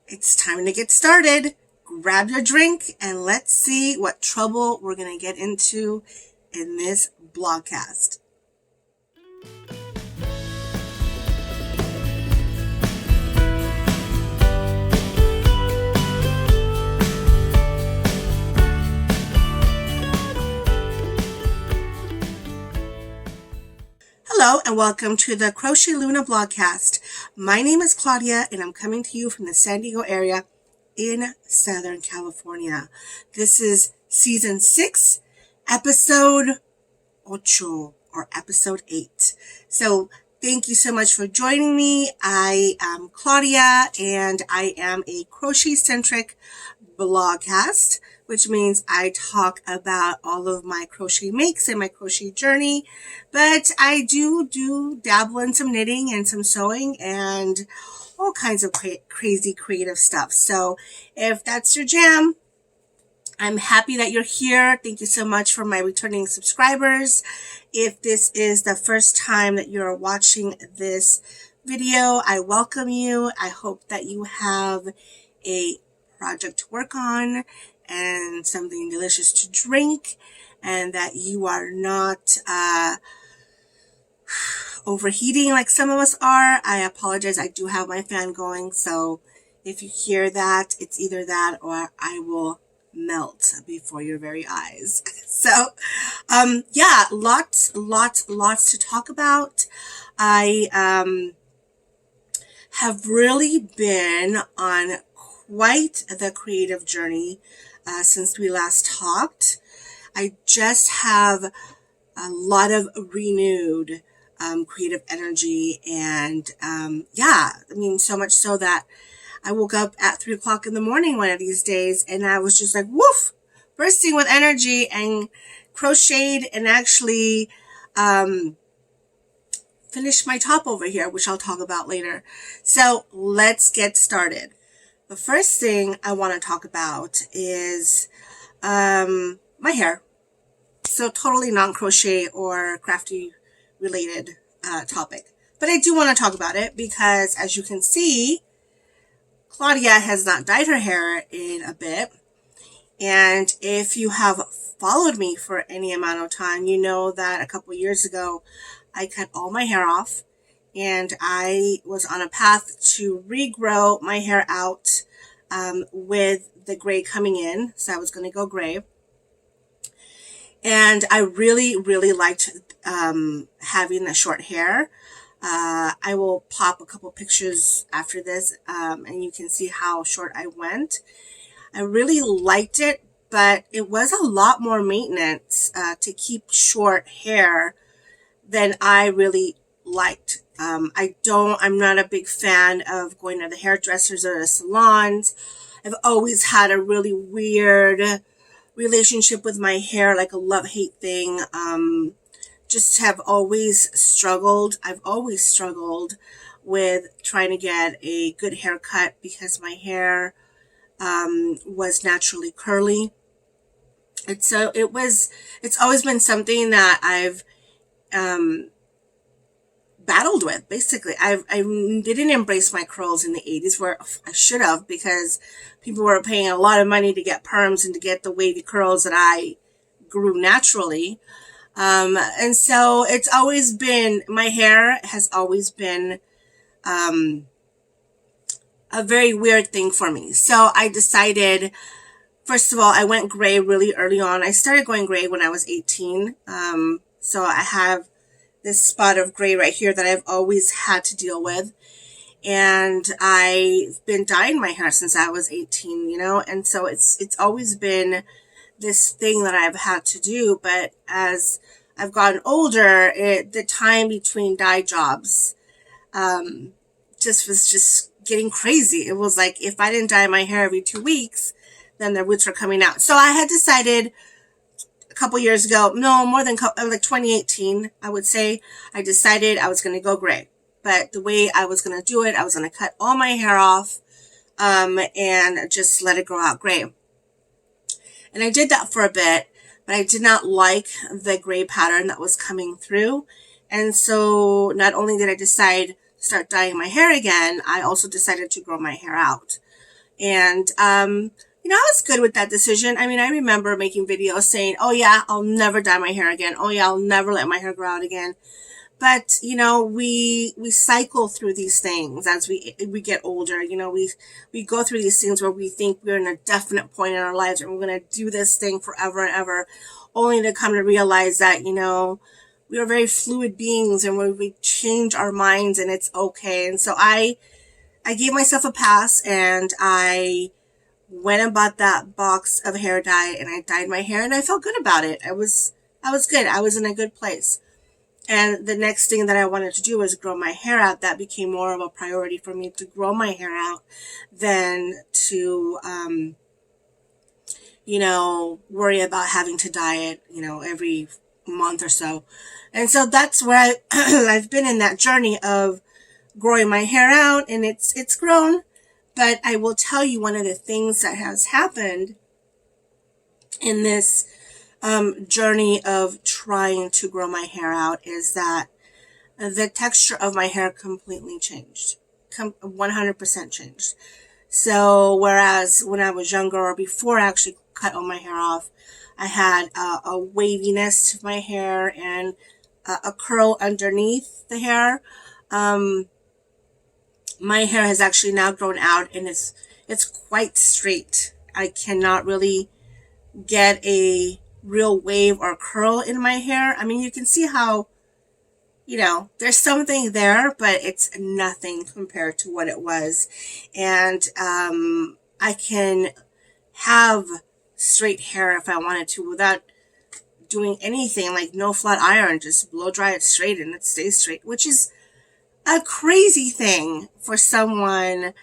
It's time to get started. Grab your drink and let's see what trouble we're going to get into in this Vlogcast. Hello and welcome to the Crochet Luna Vlogcast. My name is Claudia and I'm coming to you from the San Diego area in Southern California. This is season 6, episode 8 or episode 8. So thank you so much for joining me. I am Claudia and I am a crochet-centric Vlogcast, which means I talk about all of my crochet makes and my crochet journey, but I do dabble in some knitting and some sewing and all kinds of crazy creative stuff. So if that's your jam, I'm happy that you're here. Thank you so much for my returning subscribers. If this is the first time that you're watching this video, I welcome you. I hope that you have a project to work on and something delicious to drink, and that you are not overheating like some of us are. I apologize. I do have my fan going, so if you hear that, it's either that or I will melt before your very eyes. So, yeah, lots to talk about. I have really been on quite the creative journey since we last talked. I just have a lot of renewed creative energy, and yeah, I mean, so much so that I woke up at 3 o'clock in the morning one of these days and I was just like, woof, bursting with energy, and crocheted and actually finished my top over here, which I'll talk about later. So let's get started. The first thing I want to talk about is my hair. So totally non-crochet or crafty related topic. But I do want to talk about it because, as you can see, Claudia has not dyed her hair in a bit. And if you have followed me for any amount of time, you know that a couple years ago, I cut all my hair off. And I was on a path to regrow my hair out with the gray coming in. So I was going to go gray. And I really liked having the short hair. I will pop a couple pictures after this and you can see how short I went. I really liked it, but it was a lot more maintenance to keep short hair than I really liked. I'm not a big fan of going to the hairdressers or the salons. I've always had a really weird relationship with my hair, like a love-hate thing. Just have always struggled. I've always struggled with trying to get a good haircut because my hair was naturally curly. It's always been something that I've battled with, basically. I didn't embrace my curls in the 80s, where I should have, because people were paying a lot of money to get perms and to get the wavy curls that I grew naturally. And so it's always been, my hair has always been a very weird thing for me. So I decided, first of all, I went gray really early on. I started going gray when I was 18. So I have this spot of gray right here that I've always had to deal with. And I've been dyeing my hair since I was 18, you know, and so it's always been this thing that I've had to do. But as I've gotten older, the time between dye jobs was just getting crazy. It was like, if I didn't dye my hair every 2 weeks, then the roots were coming out. So I had decided a couple years ago, no, more than like 2018, I would say, I decided I was going to go gray. But the way I was going to do it, I was going to cut all my hair off and just let it grow out gray. And I did that for a bit, but I did not like the gray pattern that was coming through. And so not only did I decide to start dyeing my hair again, I also decided to grow my hair out. And, you know, I was good with that decision. I mean, I remember making videos saying, oh yeah, I'll never dye my hair again. Oh yeah, I'll never let my hair grow out again. But, you know, we cycle through these things as we get older. You know, we go through these things where we think we're in a definite point in our lives and we're going to do this thing forever and ever, only to come to realize that, you know, we are very fluid beings and we change our minds and it's okay. And so I gave myself a pass and I went and bought that box of hair dye and I dyed my hair and I felt good about it. I was good. I was in a good place. And the next thing that I wanted to do was grow my hair out. That became more of a priority for me, to grow my hair out than to, you know, worry about having to dye it, you know, every month or so. And so that's where I've been in that journey of growing my hair out, and it's grown. But I will tell you, one of the things that has happened in this journey of trying to grow my hair out is that the texture of my hair completely changed, 100% changed. So whereas when I was younger, or before I actually cut all my hair off, I had a waviness to my hair and a curl underneath the hair. My hair has actually now grown out and it's quite straight. I cannot really get a real wave or curl in my hair. I mean, you can see how, you know, there's something there, but it's nothing compared to what it was. And I can have straight hair if I wanted to without doing anything, like no flat iron, just blow dry it straight and it stays straight, which is a crazy thing for someone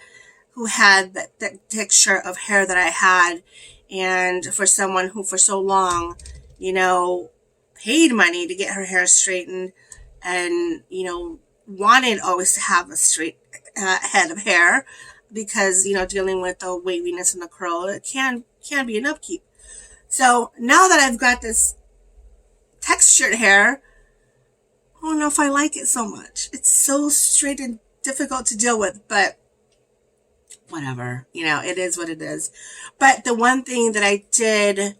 who had that texture of hair that I had. And for someone who for so long, you know, paid money to get her hair straightened and, you know, wanted always to have a straight head of hair because, you know, dealing with the waviness and the curl, it can be an upkeep. So now that I've got this textured hair, I don't know if I like it so much. It's so straight and difficult to deal with, but whatever, you know, it is what it is. But the one thing that I did,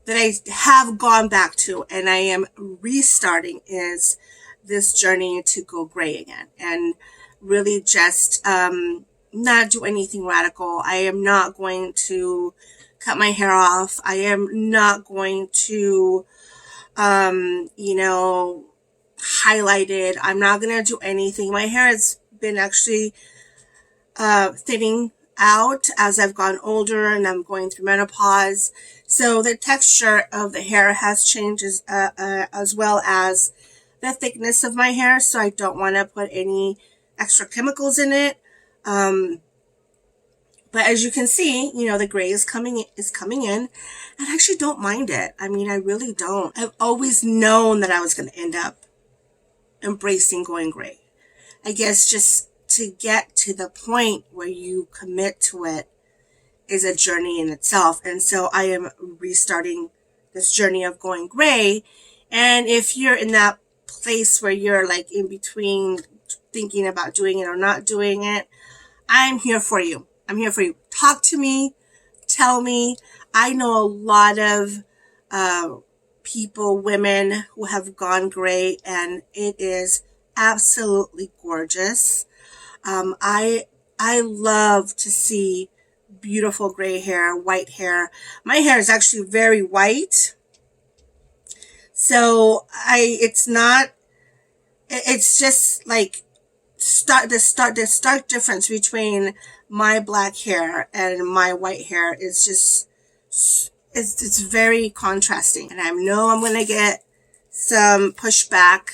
that I have gone back to and I am restarting, is this journey to go gray again and really just not do anything radical. I am not going to cut my hair off. I am not going to, you know, highlight it. I'm not going to do anything. My hair has been actually thinning out as I've gone older and I'm going through menopause. So the texture of the hair has changed as well as the thickness of my hair. So I don't want to put any extra chemicals in it. But as you can see, you know, the gray is coming in, and I actually don't mind it. I mean, I really don't. I've always known that I was going to end up embracing going gray. I guess just to get to the point where you commit to it is a journey in itself. And so I am restarting this journey of going gray. And if you're in that place where you're like in between thinking about doing it or not doing it, I'm here for you. I'm here for you. Talk to me. Tell me. I know a lot of people, women who have gone gray, and it is absolutely gorgeous. I love to see beautiful gray hair, white hair. My hair is actually very white. So it's just like the stark difference between my black hair and my white hair is just, it's very contrasting. And I know I'm going to get some pushback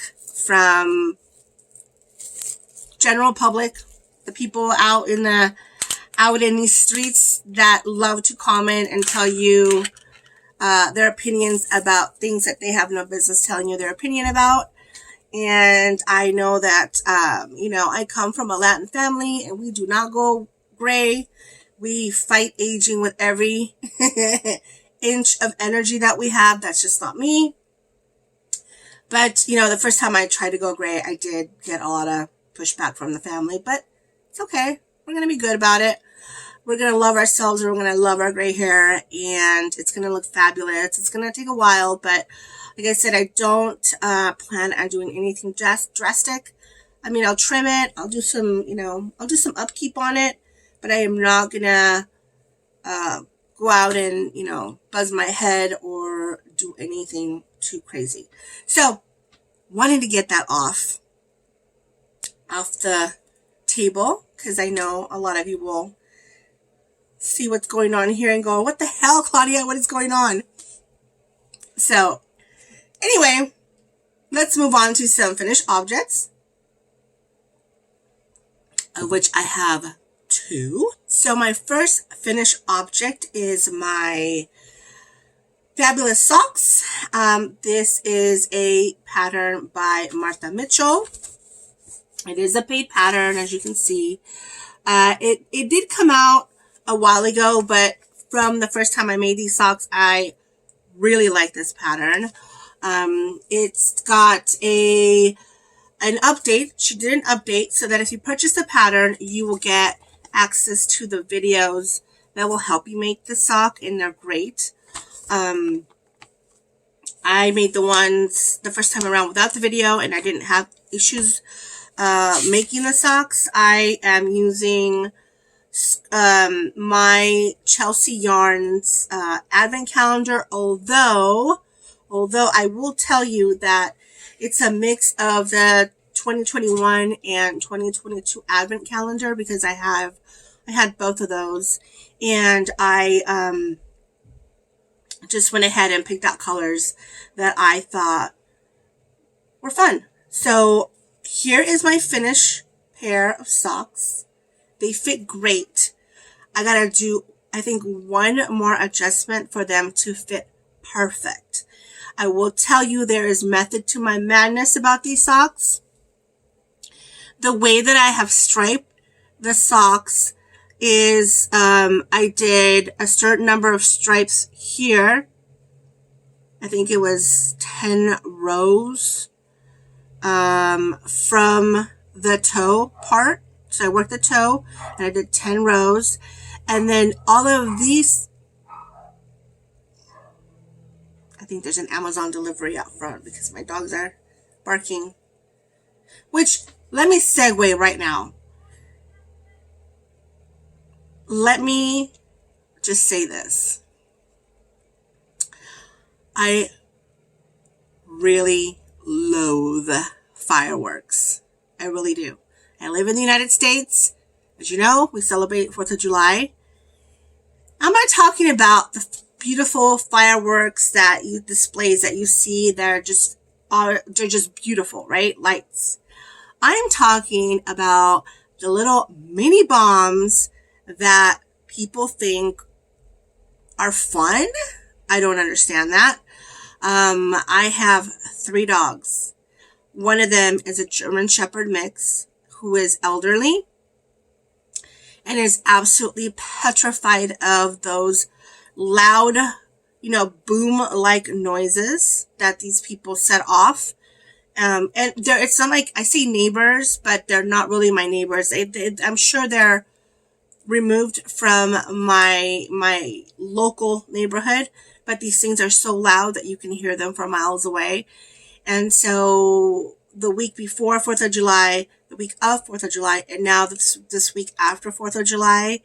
from general public, the people out in these streets that love to comment and tell you their opinions about things that they have no business telling you their opinion about. And I know that, you know, I come from a Latin family and we do not go gray. We fight aging with every inch of energy that we have. That's just not me. But, you know, the first time I tried to go gray, I did get a lot of pushback from the family, but it's okay. We're going to be good about it. we're going to love ourselves, we're going to love our gray hair, and it's going to look fabulous. It's going to take a while, but like I said, I don't plan on doing anything drastic. I mean, I'll trim it, I'll do some, I'll do some upkeep on it, but I am not going to go out and, buzz my head or do anything too crazy. So, wanted to get that off the table, because I know a lot of you will see what's going on here and go, what the hell, Claudia, what is going on? So, anyway, let's move on to some finished objects, of which I have 2. So my first finished object is my fabulous socks. This is a pattern by Marta Mitchell. It is a paid pattern, as you can see. It did come out a while ago, but from the first time I made these socks, I really like this pattern. It's got an update. She did an update so that if you purchase the pattern, you will get access to the videos that will help you make the sock, and they're great. I made the ones the first time around without the video, and I didn't have issues making the socks. I am using my Chelsea Yarns advent calendar, although I will tell you that it's a mix of the 2021 and 2022 advent calendar, because I had both of those, and I just went ahead and picked out colors that I thought were fun. So here is my finished pair of socks. They fit great. I gotta do, I think, one more adjustment for them to fit perfect. I will tell you, there is method to my madness about these socks. The way that I have striped the socks is I did a certain number of stripes here. I think it was 10 rows from the toe part. So I worked the toe and I did 10 rows. And then all of these, I think there's an Amazon delivery out front because my dogs are barking. Which, let me segue right now. Let me just say this. I really loathe fireworks. I really do. I live in the United States. As you know, we celebrate 4th of July. I'm not talking about the beautiful fireworks displays that you see that they're just beautiful, right? Lights. I'm talking about the little mini bombs that people think are fun. I don't understand that. I have 3 dogs. One of them is a German Shepherd mix who is elderly and is absolutely petrified of those loud, boom-like noises that these people set off. And it's not like I say neighbors, but they're not really my neighbors. I'm sure they're removed from my local neighborhood, but these things are so loud that you can hear them from miles away. And so the week before 4th of July, the week of 4th of July, and now this week after 4th of July,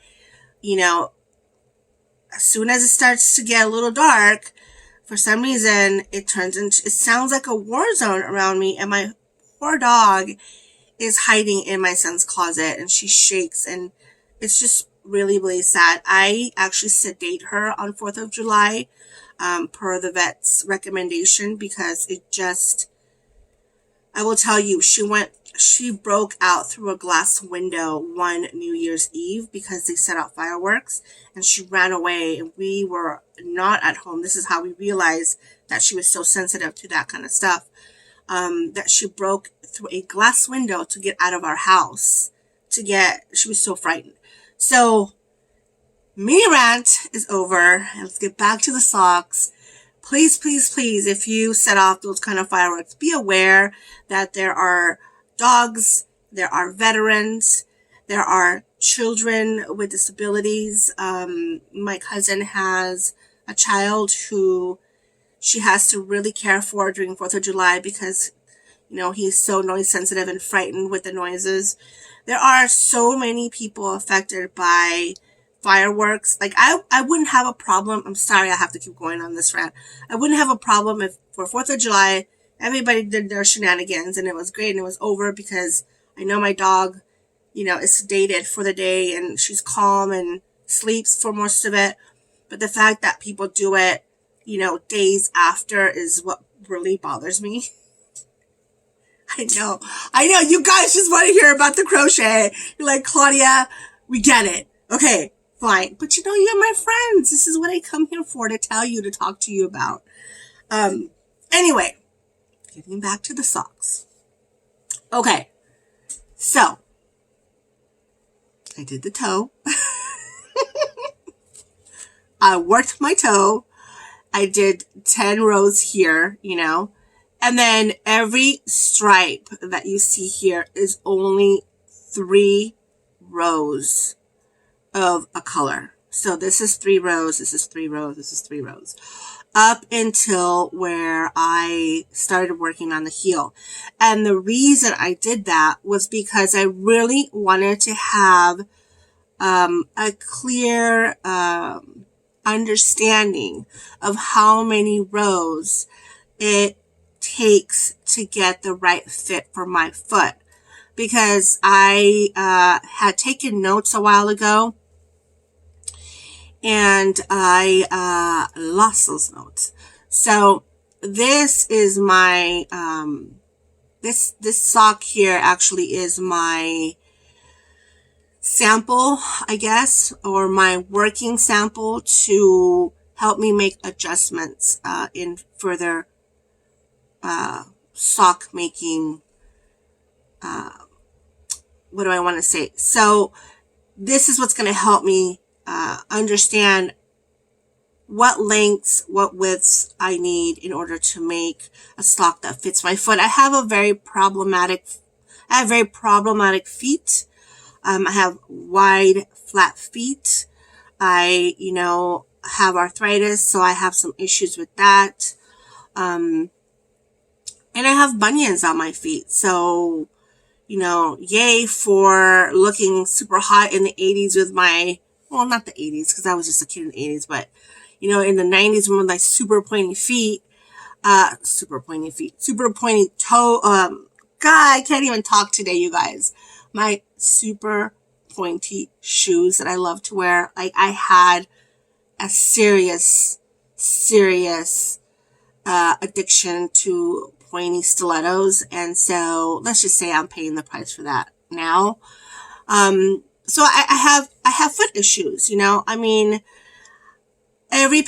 as soon as it starts to get a little dark, for some reason, it sounds like a war zone around me, and my poor dog is hiding in my son's closet, and she shakes, and it's just really, really sad. I actually sedate her on 4th of July, per the vet's recommendation, because I will tell you, she broke out through a glass window one New Year's Eve because they set out fireworks, and she ran away, and we were not at home. This is how we realized that she was so sensitive to that kind of stuff, that she broke through a glass window to get out of our house. She was so frightened. So, mini rant is over. Let's get back to the socks. Please, please, please, if you set off those kind of fireworks, be aware that there are dogs, there are veterans, there are children with disabilities. My cousin has a child who she has to really care for during 4th of July because, he's so noise sensitive and frightened with the noises. There are so many people affected by fireworks. Like, I wouldn't have a problem. I'm sorry, I have to keep going on this rant. I wouldn't have a problem if for 4th of July, everybody did their shenanigans and it was great and it was over, because I know my dog, is sedated for the day and she's calm and sleeps for most of it. But the fact that people do it, days after is what really bothers me. I know. You guys just want to hear about the crochet. You're like, Claudia, we get it. Okay, fine. But you're my friends. This is what I come here for, to tell you, to talk to you about. Anyway, getting back to the socks. Okay, so I did the toe. I worked my toe. I did 10 rows here, and then every stripe that you see here is only 3 rows of a color. So this is 3 rows, this is 3 rows, this is 3 rows, up until where I started working on the heel. And the reason I did that was because I really wanted to have a clear understanding of how many rows it takes to get the right fit for my foot, because I had taken notes a while ago and I lost those notes. So this is my this sock here actually is my sample, I guess, or my working sample to help me make adjustments in further sock making. What do I want to say? So this is what's going to help me understand what lengths, what widths I need in order to make a sock that fits my foot. I have very problematic feet. I have wide, flat feet. I, have arthritis, so I have some issues with that. And I have bunions on my feet. So, yay for looking super hot in the 80s with my, well, not the 80s, because I was just a kid in the 80s, but, in the 90s with my super pointy feet, super pointy toe, God, I can't even talk today, you guys. My super pointy shoes that I love to wear. Like, I had a serious addiction to pointy stilettos, and so let's just say I'm paying the price for that now. So I have foot issues, I mean, every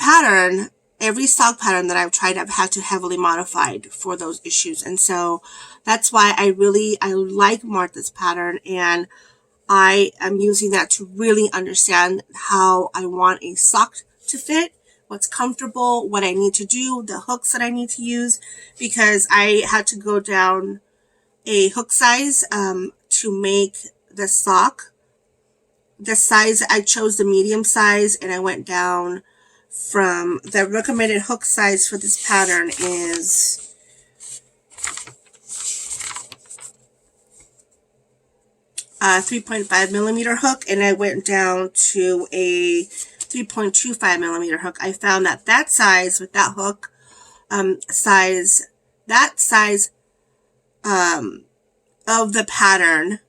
sock pattern that I've tried, I've had to heavily modified for those issues. And so that's why I like Martha's pattern, and I am using that to really understand how I want a sock to fit, what's comfortable, what I need to do, the hooks that I need to use, because I had to go down a hook size to make the sock. The size, I chose the medium size, and I went down from the recommended hook size for this pattern is 3.5 millimeter hook, and I went down to a 3.25 millimeter hook. I found that size with that hook size of the pattern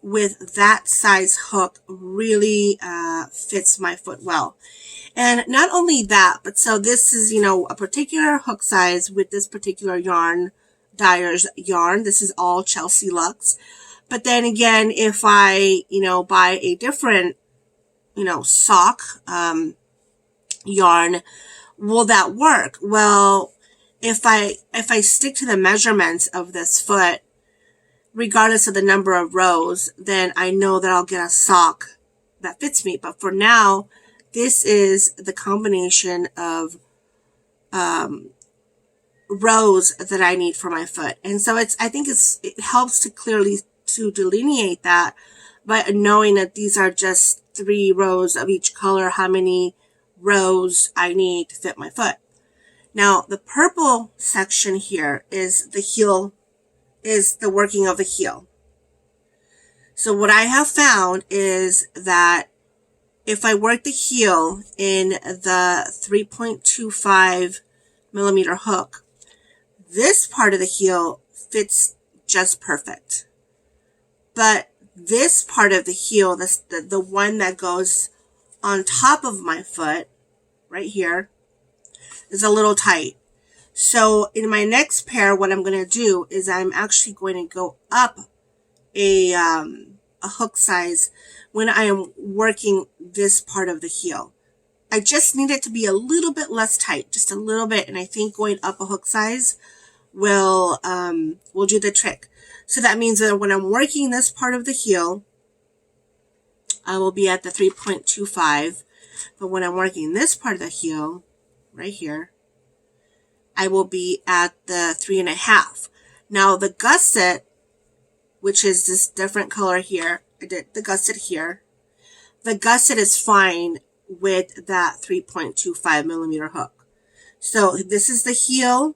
with that size hook really fits my foot well. And not only that, but so this is, a particular hook size with this particular yarn, Dyer's yarn. This is all Chelsea Luxe. But then again, if I, buy a different, sock yarn, will that work? Well, if I stick to the measurements of this foot, regardless of the number of rows, then I know that I'll get a sock that fits me. But for now, this is the combination of rows that I need for my foot. And so I think it helps to clearly to delineate that but knowing that these are just 3 rows of each color, how many rows I need to fit my foot. Now, the purple section here is the heel, is the working of the heel. So what I have found is that if I work the heel in the 3.25 millimeter hook, this part of the heel fits just perfect. But this part of the heel, the one that goes on top of my foot, right here, is a little tight. So in my next pair, what I'm going to do is I'm actually going to go up a hook size when I am working this part of the heel. I just need it to be a little bit less tight, just a little bit, and I think going up a hook size will do the trick. So that means that when I'm working this part of the heel, I will be at the 3.25, but when I'm working this part of the heel, right here, I will be at the 3.5. Now the gusset, which is this different color here, I did the gusset here. The gusset is fine with that 3.25 millimeter hook. So this is the heel,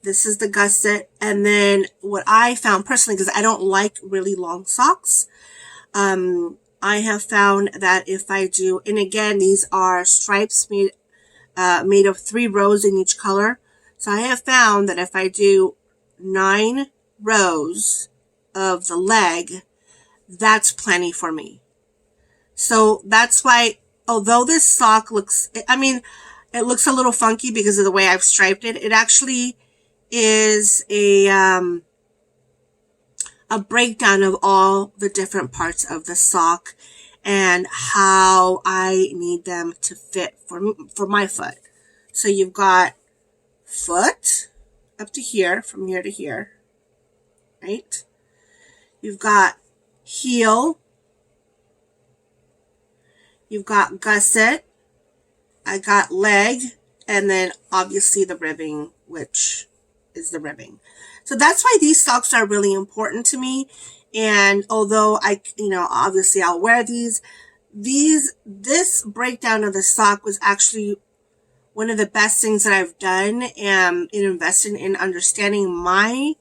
this is the gusset, and then what I found personally, because I don't like really long socks, I have found that if I do, and again, these are stripes made of 3 rows in each color. So I have found that if I do 9 rows of the leg, that's plenty for me. So that's why, although this sock looks, I mean, it looks a little funky because of the way I've striped it, it actually is a breakdown of all the different parts of the sock and how I need them to fit for my foot. So you've got foot up to here, from here to here, right? You've got heel, you've got gusset, I got leg, and then obviously the ribbing, which is the ribbing. So that's why these socks are really important to me. And although obviously I'll wear these, this breakdown of the sock was actually one of the best things that I've done in investing in understanding my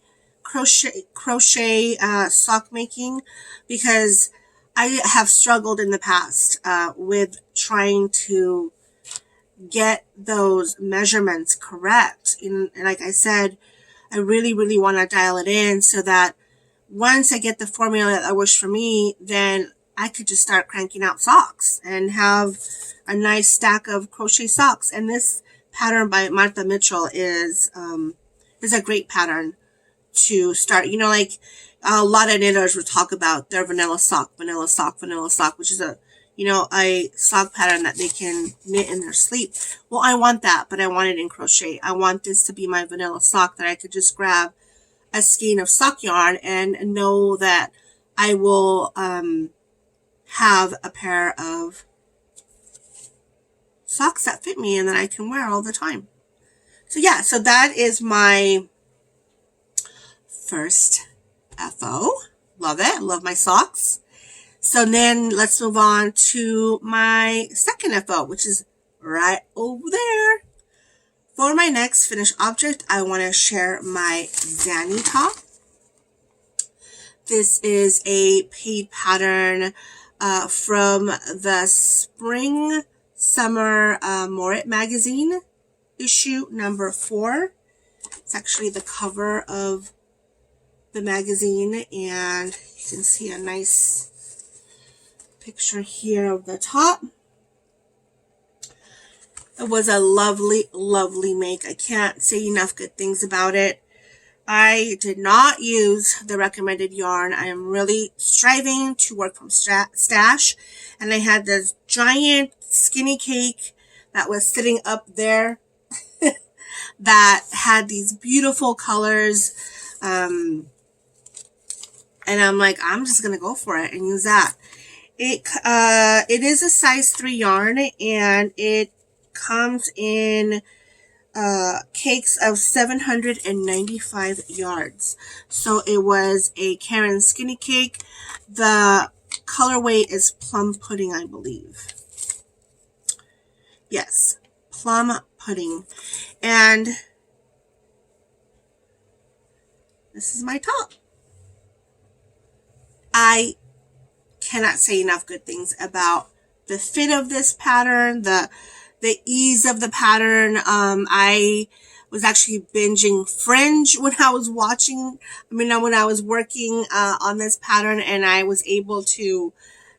crochet sock making, because I have struggled in the past with trying to get those measurements correct. And like I said, I really, really want to dial it in so that once I get the formula that works for me, then I could just start cranking out socks and have a nice stack of crochet socks. And this pattern by Marta Mitchell is a great pattern to start. You know, like a lot of knitters will talk about their vanilla sock, which is a sock pattern that they can knit in their sleep. Well, I want that, but I want it in crochet. I want this to be my vanilla sock that I could just grab a skein of sock yarn and know that I will have a pair of socks that fit me and that I can wear all the time. So yeah, so that is my first FO. Love it. Love my socks. So then let's move on to my second FO, which is right over there. For my next finished object, I want to share my Zanni top. This is a paid pattern from the Spring Summer Moorit magazine, issue number 4. It's actually the cover of the magazine, and you can see a nice picture here of the top. It was a lovely, lovely make. I can't say enough good things about it. I did not use the recommended yarn. I am really striving to work from stash. And I had this giant skinny cake that was sitting up there that had these beautiful colors. And I'm like, I'm just going to go for it and use that. It is a size 3 yarn, and it comes in cakes of 795 yards. So it was a Karen skinny cake. The colorway is Plum Pudding, I believe. Yes, Plum Pudding. And this is my top. I cannot say enough good things about the fit of this pattern, the ease of the pattern. I was actually binging Fringe when I was when I was working on this pattern, and I was able to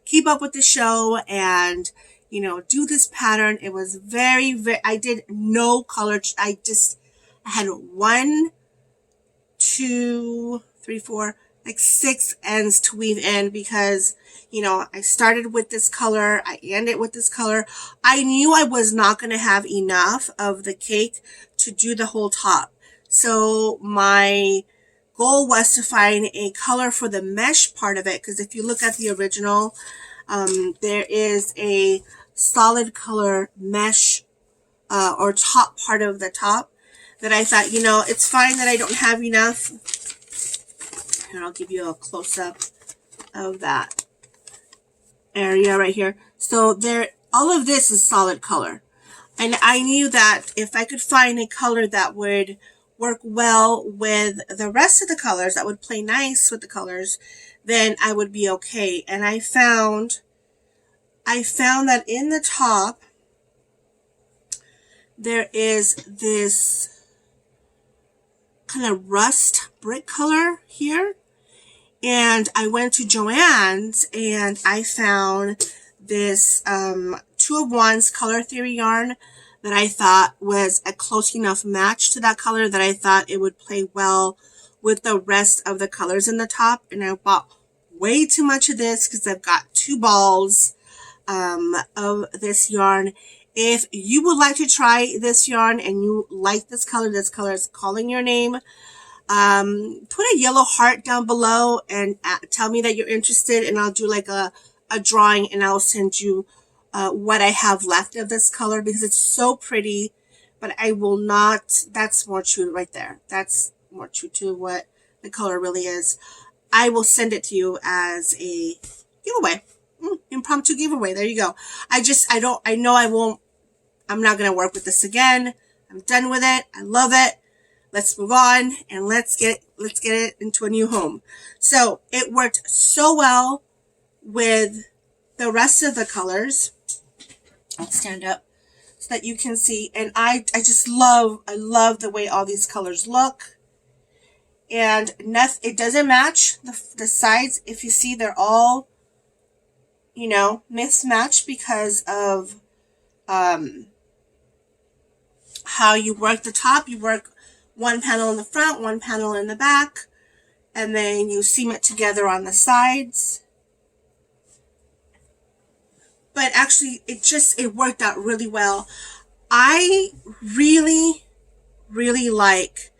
keep up with the show and, you know, do this pattern. It was very, very, I did no color. I had 1, 2, 3, 4, like 6 ends to weave in because, you know, I started with this color, I ended with this color. I knew I was not going to have enough of the cake to do the whole top. So my goal was to find a color for the mesh part of it, because if you look at the original, there is a solid color mesh or top part of the top that I thought, you know, it's fine that I don't have enough. And I'll give you a close-up of that area right here. So there, all of this is solid color. And I knew that if I could find a color that would work well with the rest of the colors, that would play nice with the colors, then I would be okay. And I found that in the top, there is this kind of rust brick color here. And I went to Joann's and I found this 2 of 1's Color Theory yarn that I thought was a close enough match to that color that I thought it would play well with the rest of the colors in the top. And I bought way too much of this because I've got 2 balls of this yarn. If you would like to try this yarn and you like this color is calling your name, put a yellow heart down below and tell me that you're interested, and I'll do like a drawing and I'll send you what I have left of this color because it's so pretty. But I will not, that's more true right there. That's more true to what the color really is. I will send it to you as a giveaway. Impromptu giveaway. There you go. I'm not going to work with this again. I'm done with it. I love it. Let's move on and let's get it into a new home. So it worked so well with the rest of the colors. I'll stand up so that you can see. And I love the way all these colors look. And it doesn't match the sides. If you see, they're all, you know, mismatched because of how you work the top. You work 1 panel in the front, 1 panel in the back, and then you seam it together on the sides. But actually, it worked out really well. I really, really like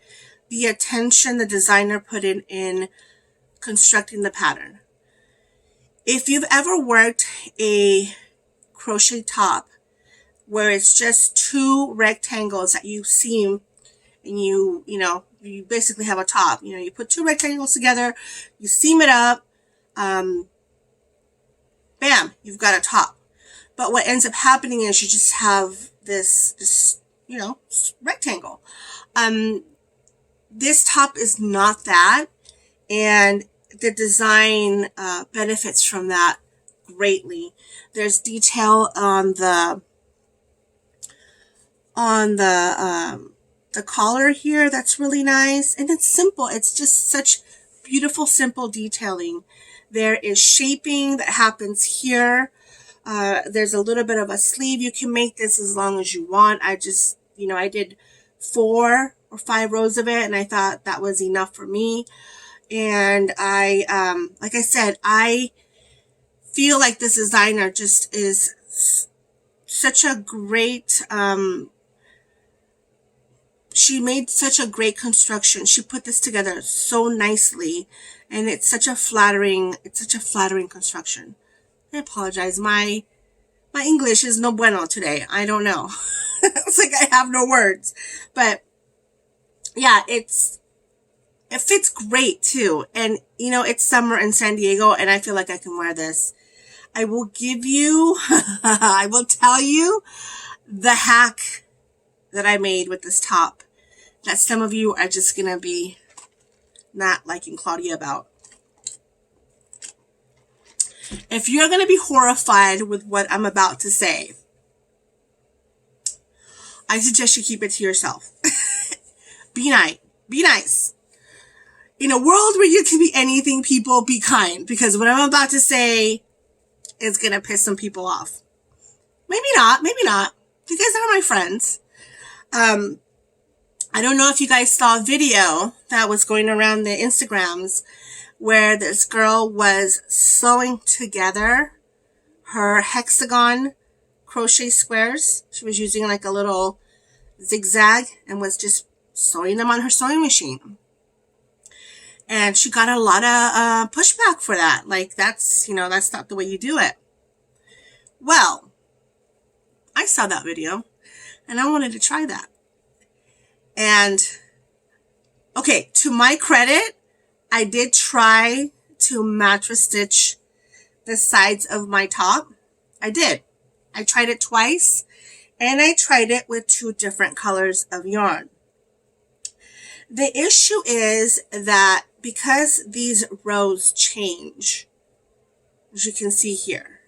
the attention the designer put in constructing the pattern. If you've ever worked a crochet top where it's just 2 rectangles that you seam, and you basically have a top. You know, you put 2 rectangles together, you seam it up, bam, you've got a top. But what ends up happening is you just have this rectangle. This top is not that, and the design benefits from that greatly. There's detail on the collar here that's really nice, and it's simple. It's just such beautiful, simple detailing. There is shaping that happens here. There's a little bit of a sleeve. You can make this as long as you want. I did 4 or 5 rows of it, and I thought that was enough for me. And like I said, I feel like this designer just is such a great, she made such a great construction. She put this together so nicely, and it's such a flattering construction. I apologize. My English is no bueno today. I don't know. It's like I have no words. But yeah, It fits great too. And you know, it's summer in San Diego and I feel like I can wear this. I will give you, I will tell you the hack that I made with this top that some of you are just going to be not liking Claudia about. If you're going to be horrified with what I'm about to say, I suggest you keep it to yourself. Be nice. Be nice. In a world where you can be anything, people, be kind. Because what I'm about to say is going to piss some people off. Maybe not. Maybe not. You guys are my friends. I don't know if you guys saw a video that was going around the Instagrams where this girl was sewing together her hexagon crochet squares. She was using like a little zigzag and was just sewing them on her sewing machine. And she got a lot of pushback for that. Like, that's, you know, that's not the way you do it. Well, I saw that video and I wanted to try that. And, okay, to my credit, I did try to mattress stitch the sides of my top. I did. I tried it twice, and I tried it with 2 different colors of yarn. The issue is that because these rows change, as you can see here,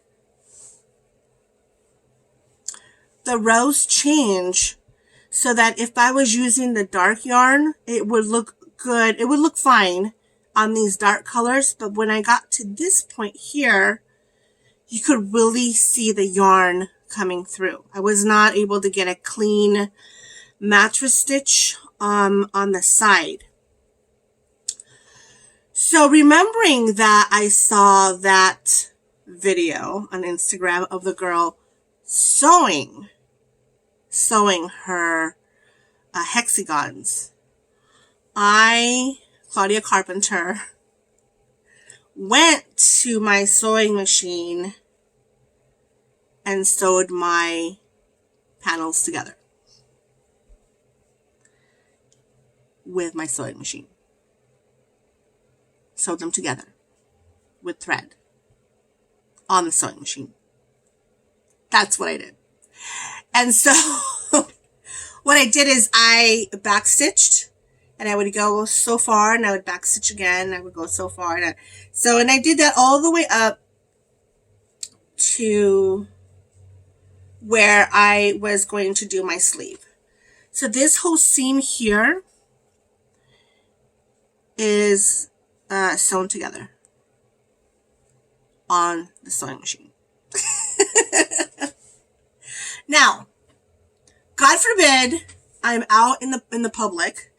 the rows change so that if I was using the dark yarn, it would look good. It would look fine on these dark colors. But when I got to this point here, you could really see the yarn coming through. I was not able to get a clean mattress stitch on the side. So remembering that I saw that video on Instagram of the girl sewing her hexagons, Claudia Carpenter, went to my sewing machine and sewed my panels together with my sewing machine. Sewed them together with thread on the sewing machine. That's what I did. And so what I did is I backstitched, and I would go so far and I would backstitch again. And I would go so far. And I did that all the way up to where I was going to do my sleeve. So this whole seam here is sewn together on the sewing machine. Now, God forbid I'm out in the public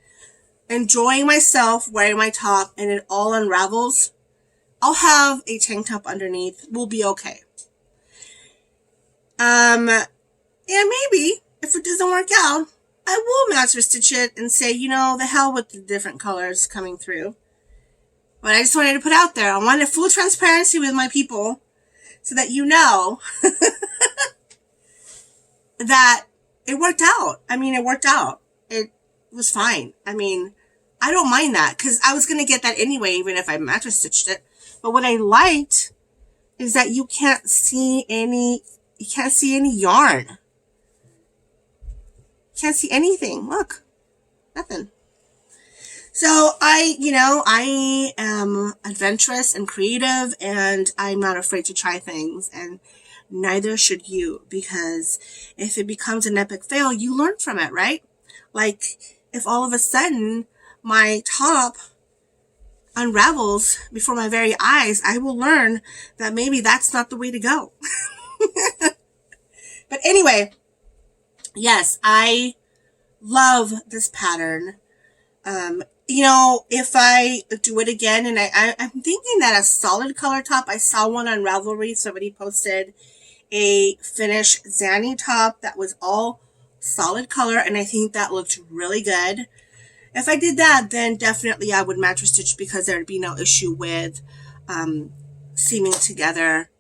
enjoying myself wearing my top and it all unravels. I'll have a tank top underneath. We'll be okay. And maybe if it doesn't work out, I will mattress stitch it and say, you know, the hell with the different colors coming through. But I just wanted to put out there, I wanted full transparency with my people so that you know that it worked out. I mean, it worked out. It was fine. I mean, I don't mind that because I was going to get that anyway, even if I mattress stitched it. But what I liked is that you can't see any yarn. Can't see anything. Look, nothing. So I am adventurous and creative, and I'm not afraid to try things, and neither should you, because if it becomes an epic fail, you learn from it, right? Like if all of a sudden my top unravels before my very eyes, I will learn that maybe that's not the way to go. But anyway, yes, I love this pattern. If I do it again, and I'm thinking that a solid color top, I saw one on Ravelry. Somebody posted a finished Zanni top that was all solid color, and I think that looked really good. If I did that, then definitely I would mattress stitch because there would be no issue with seaming together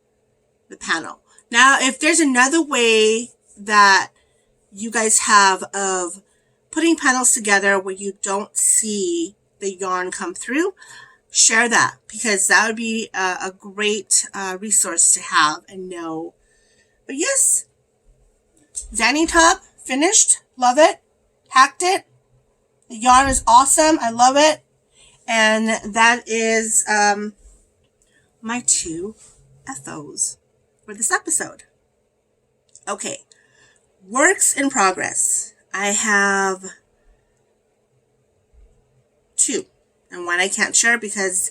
the panel. Now, if there's another way that you guys have of putting panels together where you don't see the yarn come through, share that, because that would be a great resource to have and know. But yes, Zanni top finished. Love it. Hacked it. The yarn is awesome. I love it. And that is my 2 FOs for this episode. Okay, works in progress. I have 2, and one I can't share because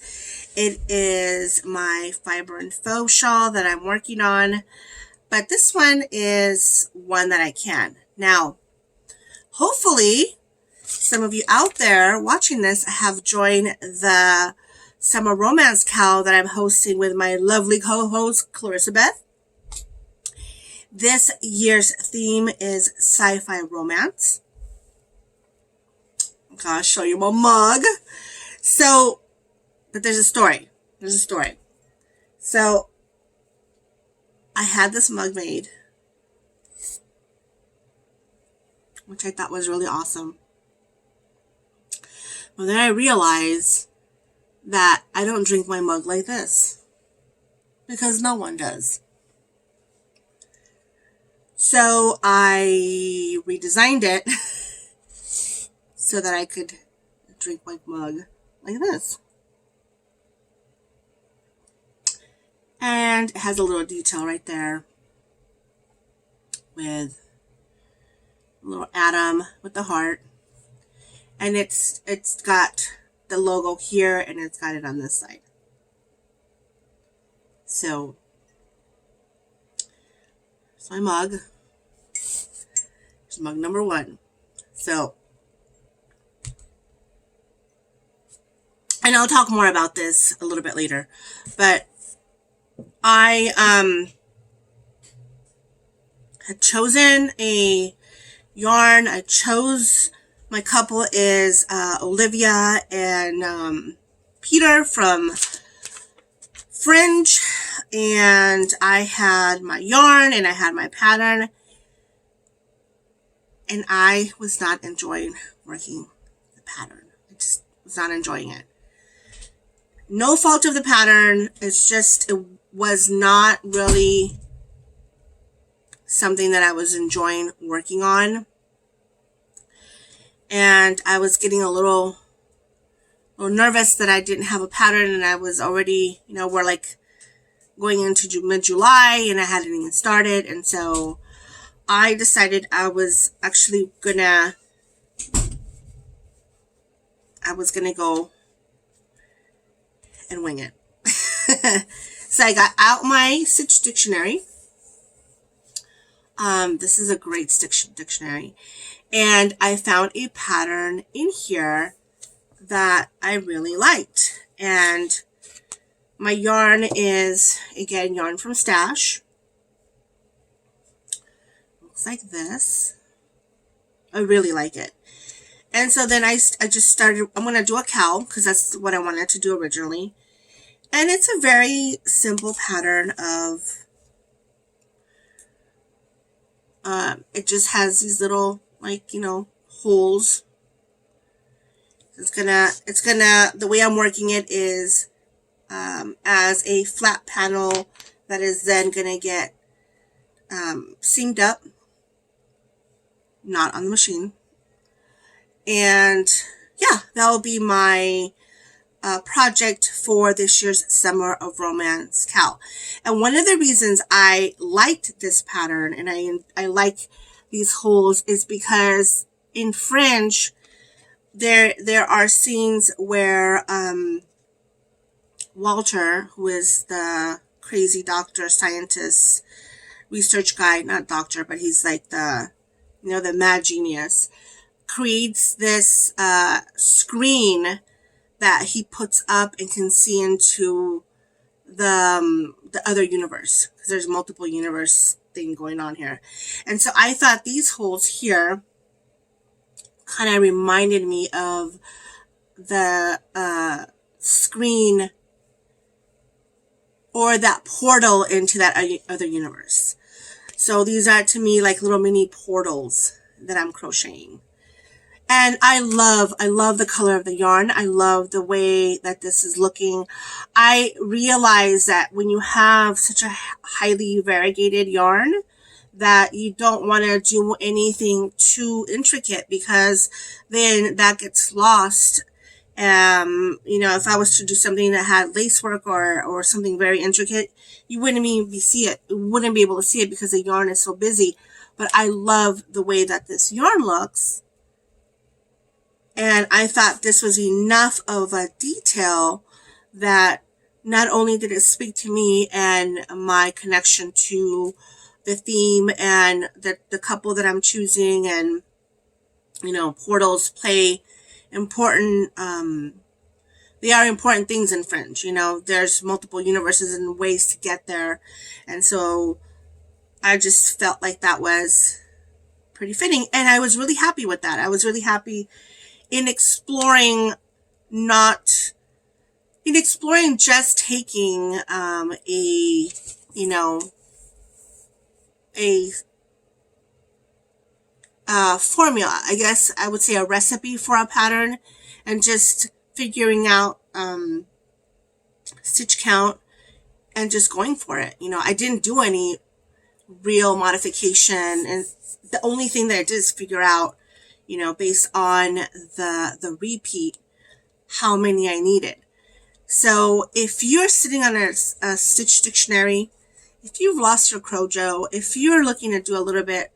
it is my fiber and faux shawl that I'm working on. But this one is one that I can. Now, hopefully, some of you out there watching this have joined the Summer Romance Cow that I'm hosting with my lovely co-host, Clarissa Beth. This year's theme is sci-fi romance. Okay, I'll show you my mug. So, but there's a story. So, I had this mug made, which I thought was really awesome. But then I realized that I don't drink my mug like this, because no one does. So I redesigned it so that I could drink my mug like this. And it has a little detail right there with a little atom with the heart. And it's got the logo here, and it's got it on this side. So, it's my mug. It's mug number 1. So, and I'll talk more about this a little bit later. But I had chosen a yarn. I chose, my couple is Olivia and Peter from Fringe, and I had my yarn and I had my pattern, and I was not enjoying working the pattern. I just was not enjoying it. No fault of the pattern. It's just, it was not really something that I was enjoying working on. And I was getting a little nervous that I didn't have a pattern, and I was already, we're like going into mid-July and I hadn't even started. And so I decided I was gonna go and wing it. So I got out my Stitch Dictionary. This is a great Stitch Dictionary. And I found a pattern in here that I really liked. And my yarn is, again, yarn from Stash. Looks like this. I really like it. And so then I just started, I'm going to do a cowl because that's what I wanted to do originally. And it's a very simple pattern of, it just has these little, holes. The way I'm working it is, as a flat panel that is then going to get, seamed up, not on the machine. And yeah, that will be my project for this year's Summer of Romance cowl. And one of the reasons I liked this pattern and I like these holes is because in Fringe there are scenes where Walter, who is the crazy doctor, scientist, research guy, not doctor, but he's like the mad genius, creates this screen that he puts up and can see into the other universe, because there's multiple universe thing going on here. And so I thought these holes here kind of reminded me of the screen or that portal into that other universe. So these are to me like little mini portals that I'm crocheting. And I love the color of the yarn. I love the way that this is looking. I realize that when you have such a highly variegated yarn, that you don't want to do anything too intricate, because then that gets lost. If I was to do something that had lace work or something very intricate, you wouldn't even wouldn't be able to see it because the yarn is so busy. But I love the way that this yarn looks. And I thought this was enough of a detail that not only did it speak to me and my connection to the theme and the couple that I'm choosing, and, portals play important, they are important things in Fringe. There's multiple universes and ways to get there. And so I just felt like that was pretty fitting. And I was really happy with that. I was really happy in exploring just taking a formula, I guess I would say a recipe for a pattern, and just figuring out stitch count and just going for it. I didn't do any real modification, and the only thing that I did is figure out, based on the repeat, how many I needed. So if you're sitting on a stitch dictionary, if you've lost your Crojo, if you're looking to do a little bit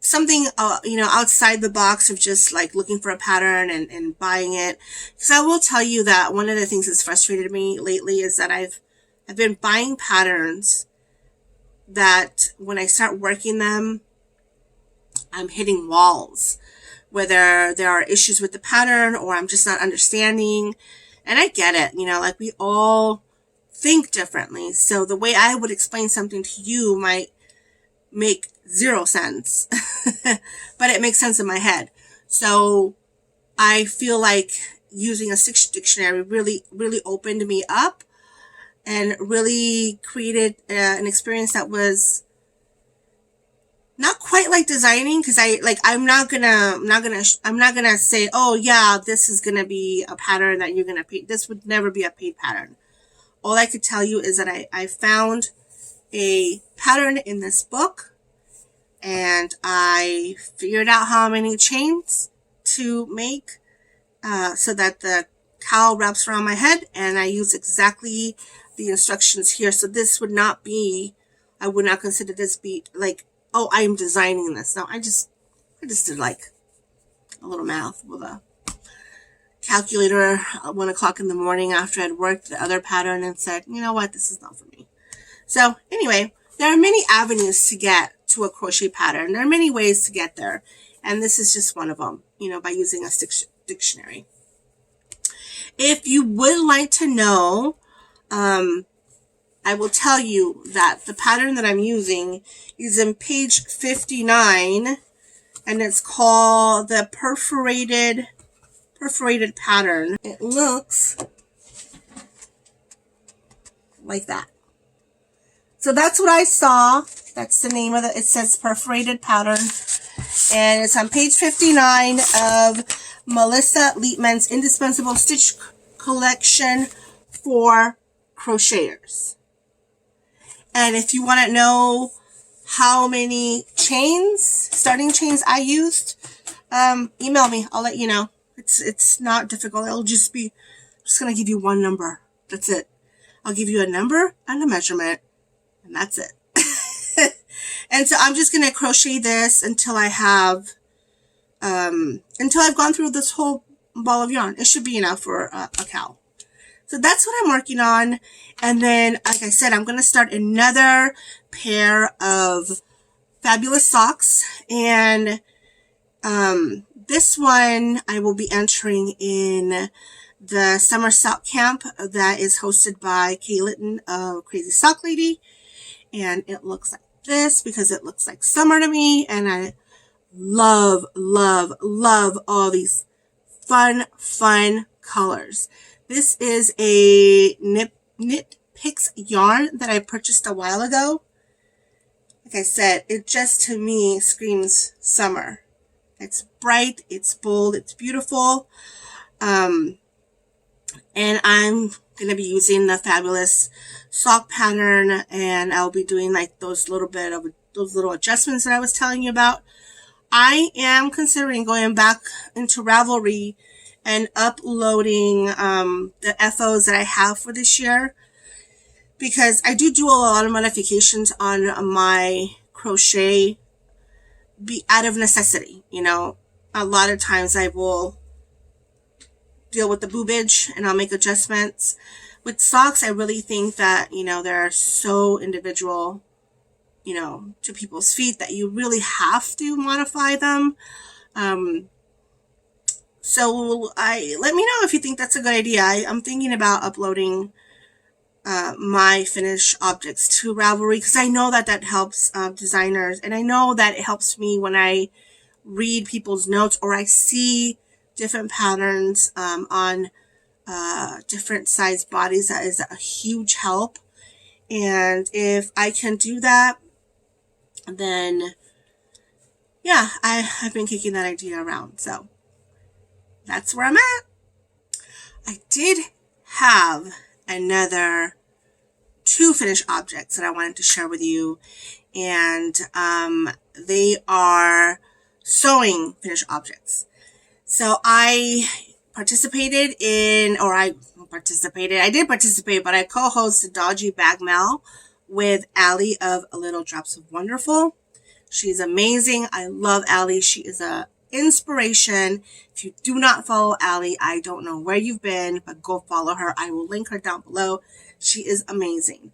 something outside the box of just like looking for a pattern and buying it, because I will tell you that one of the things that's frustrated me lately is that I've been buying patterns that when I start working them, I'm hitting walls, whether there are issues with the pattern or I'm just not understanding. And I get it, like we all think differently. So the way I would explain something to you might make zero sense, but it makes sense in my head. So I feel like using a stitch dictionary really, really opened me up and really created an experience that was not quite like designing, because I'm not gonna say, oh yeah, this is gonna be a pattern that you're gonna pay. This would never be a paid pattern. All I could tell you is that I found a pattern in this book, and I figured out how many chains to make so that the cowl wraps around my head, and I use exactly the instructions here. So this would not be, I would not consider this be like, oh, I'm designing this. No, I just did like a little math with a calculator at 1 o'clock in the morning after I'd worked the other pattern and said, you know what, this is not for me. So anyway, there are many avenues to get to a crochet pattern. There are many ways to get there. And this is just one of them, by using a stitch dictionary. If you would like to know, I will tell you that the pattern that I'm using is in page 59, and it's called the perforated pattern. It looks like that. So that's what I saw. That's the name of it. It says perforated pattern, and it's on page 59 of Melissa Lietman's Indispensable Stitch Collection for Crocheters. And if you want to know how many starting chains I used, email me. I'll let you know. It's not difficult. It'll just be, I'm just going to give you one number. That's it. I'll give you a number and a measurement, and that's it. And so I'm just going to crochet this until I have, until I've gone through this whole ball of yarn. It should be enough for a cowl. So that's what I'm working on. And then, like I said, I'm going to start another pair of fabulous socks. And this one I will be entering in the summer sock camp that is hosted by Kay Litton of Crazy Sock Lady. And it looks like this because it looks like summer to me. And I love, love, love all these fun colors. This is a Knit Picks yarn that I purchased a while ago. Like I said, it just to me screams summer. It's bright, it's bold, it's beautiful. And I'm going to be using the fabulous sock pattern, and I'll be doing like those little adjustments that I was telling you about. I am considering going back into Ravelry and uploading the FOs that I have for this year, because I do a lot of modifications on my crochet out of necessity. You know, a lot of times I will deal with the boobage and I'll make adjustments. With socks, I really think that, you know, they're so individual, you know, to people's feet that you really have to modify them. So let me know if you think that's a good idea. I'm thinking about uploading my finished objects to Ravelry, because I know that helps designers, and I know that it helps me when I read people's notes or I see different patterns on different size bodies. That is a huge help. And if I can do that, then yeah, I've been kicking that idea around. So that's where I'm at. I did have another 2 finished objects that I wanted to share with you, and they are sewing finished objects. So I did participate, but I co-hosted Dodgy Bag Mail with Allie of A Little Drops of Wonderful. She's amazing. I love Allie. She is a inspiration. If you do not follow Allie, I don't know where you've been, but go follow her. I will link her down below. She is amazing.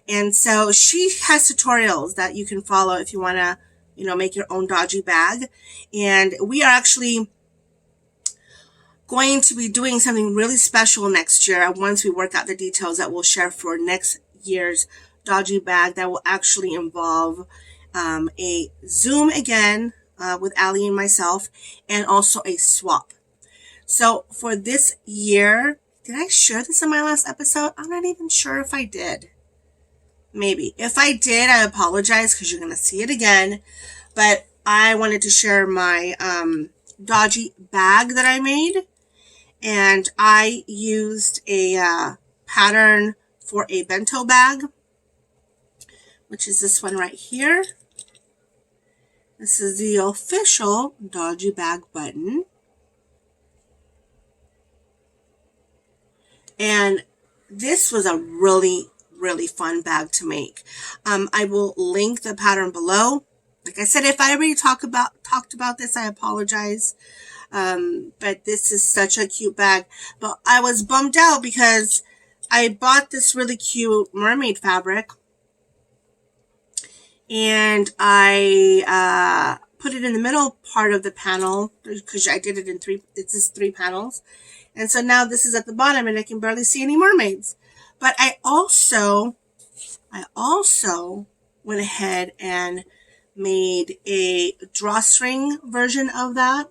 And so she has tutorials that you can follow if you want to, you know, make your own dodgy bag. And we are actually going to be doing something really special next year once we work out the details that we'll share for next year's dodgy bag, that will actually involve a Zoom again with Allie and myself, and also a swap. So for this year, did I share this in my last episode? I'm not even sure if I did. Maybe. If I did, I apologize, because you're going to see it again. But I wanted to share my dodgy bag that I made. And I used a pattern for a bento bag, which is this one right here. This is the official dodgy bag button. And this was a really, really fun bag to make. I will link the pattern below. Like I said, if I already talked about this, I apologize. But this is such a cute bag. But I was bummed out because I bought this really cute mermaid fabric, and I put it in the middle part of the panel, because I did it in 3 panels. And so now this is at the bottom and I can barely see any mermaids. But I also went ahead and made a drawstring version of that,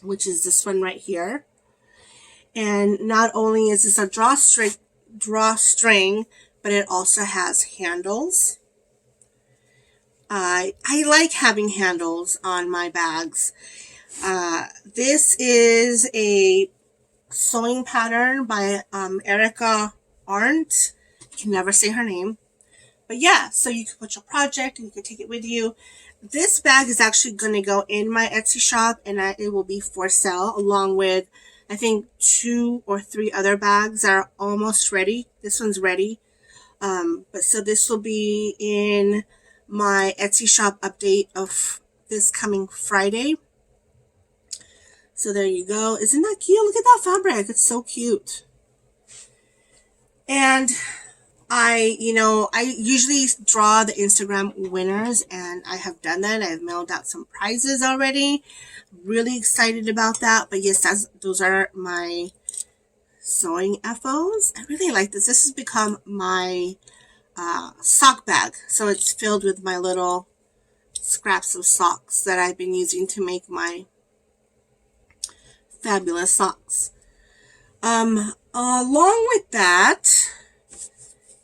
which is this one right here. And not only is this a drawstring, but it also has handles. I like having handles on my bags. This is a sewing pattern by Arndt. I can never say her name. But yeah, so you can put your project and you can take it with you. This bag is actually going to go in my Etsy shop, and it will be for sale, along with, I think, 2 or 3 other bags that are almost ready. This one's ready. But so this will be in my Etsy shop update of this coming Friday. So there you go. Isn't that cute? Look at that fabric. It's so cute. And I usually draw the Instagram winners, and I have done that. I've mailed out some prizes already. Really excited about that. But yes, those are my sewing FOs. I really like this. This has become my sock bag. So it's filled with my little scraps of socks that I've been using to make my fabulous socks. Along with that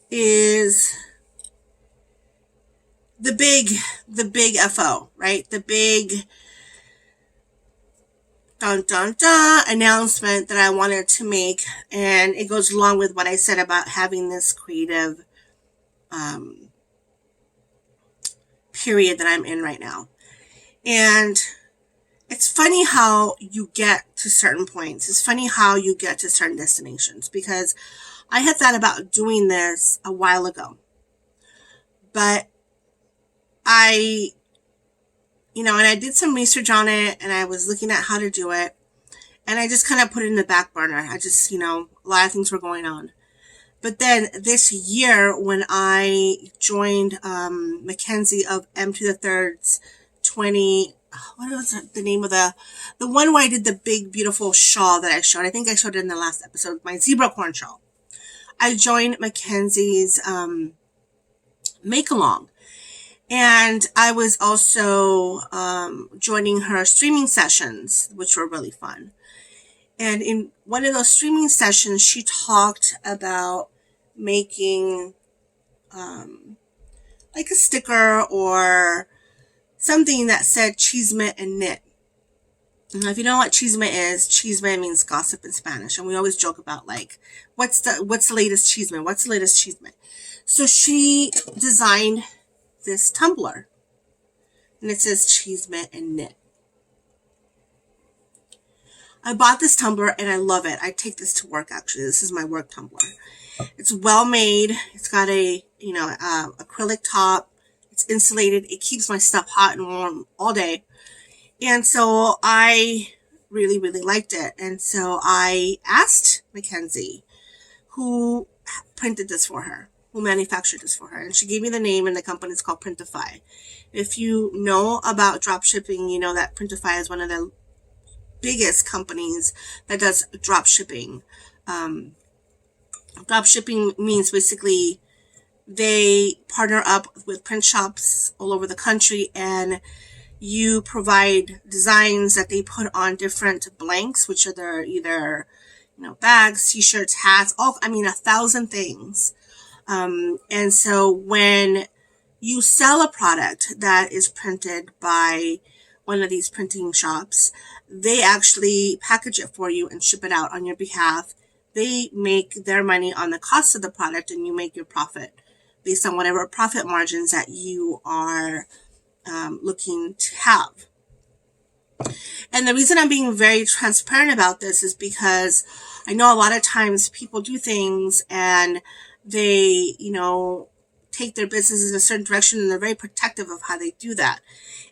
is the big FO, right? The big dun dun dun announcement that I wanted to make, and it goes along with what I said about having this creative period that I'm in right now. And it's funny how you get to certain points. It's funny how you get to certain destinations, because I had thought about doing this a while ago, but and I did some research on it, and I was looking at how to do it, and I just kind of put it in the back burner. I just, a lot of things were going on. But then this year, when I joined Mackenzie of M to the Third's 20, what was the name of the one where I did the big, beautiful shawl that I showed? I think I showed it in the last episode, my zebra corn shawl. I joined Mackenzie's make-along. And I was also joining her streaming sessions, which were really fun. And in one of those streaming sessions, she talked about making like a sticker or something that said Chisme and Knit. And if you know what Chisme is, Chisme means gossip in Spanish. And we always joke about, like, what's the latest Chisme? What's the latest Chisme? So she designed this tumbler, and it says Chisme and Knit. I bought this tumbler and I love it. I take this to work, actually. This is my work tumbler. It's well made. It's got a acrylic top. It's insulated. It keeps my stuff hot and warm all day. And so I really, really liked it. And so I asked Mackenzie, who printed this for her, who manufactured this for her. And she gave me the name, and the company is called Printify. If you know about drop shipping, you know that Printify is one of the biggest companies that does drop shipping. Drop shipping means basically they partner up with print shops all over the country, and you provide designs that they put on different blanks, which are their either, bags, t-shirts, hats, 1,000 things. And so when you sell a product that is printed by one of these printing shops, they actually package it for you and ship it out on your behalf. They make their money on the cost of the product, and you make your profit based on whatever profit margins that you are looking to have. And the reason I'm being very transparent about this is because I know a lot of times people do things and they, take their business in a certain direction, and they're very protective of how they do that.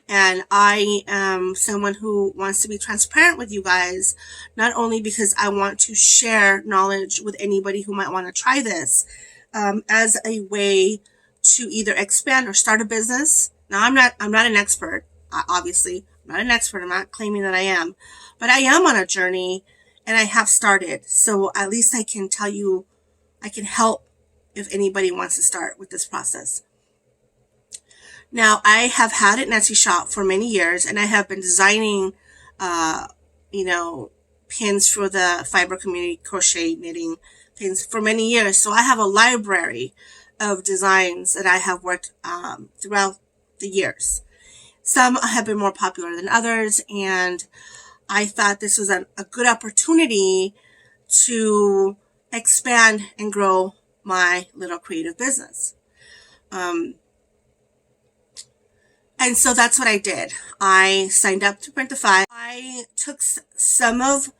And I am someone who wants to be transparent with you guys, not only because I want to share knowledge with anybody who might want to try this, as a way to either expand or start a business. Now, I'm not an expert, obviously. I'm not an expert. I'm not claiming that I am, but I am on a journey, and I have started. So at least I can tell you, I can help if anybody wants to start with this process. Now, I have had an Etsy shop for many years, and I have been designing, pins for the fiber community, crochet, knitting pins for many years. So I have a library of designs that I have worked throughout the years. Some have been more popular than others, and I thought this was a good opportunity to expand and grow my little creative business. And so that's what I did. I signed up to Printify. I took some of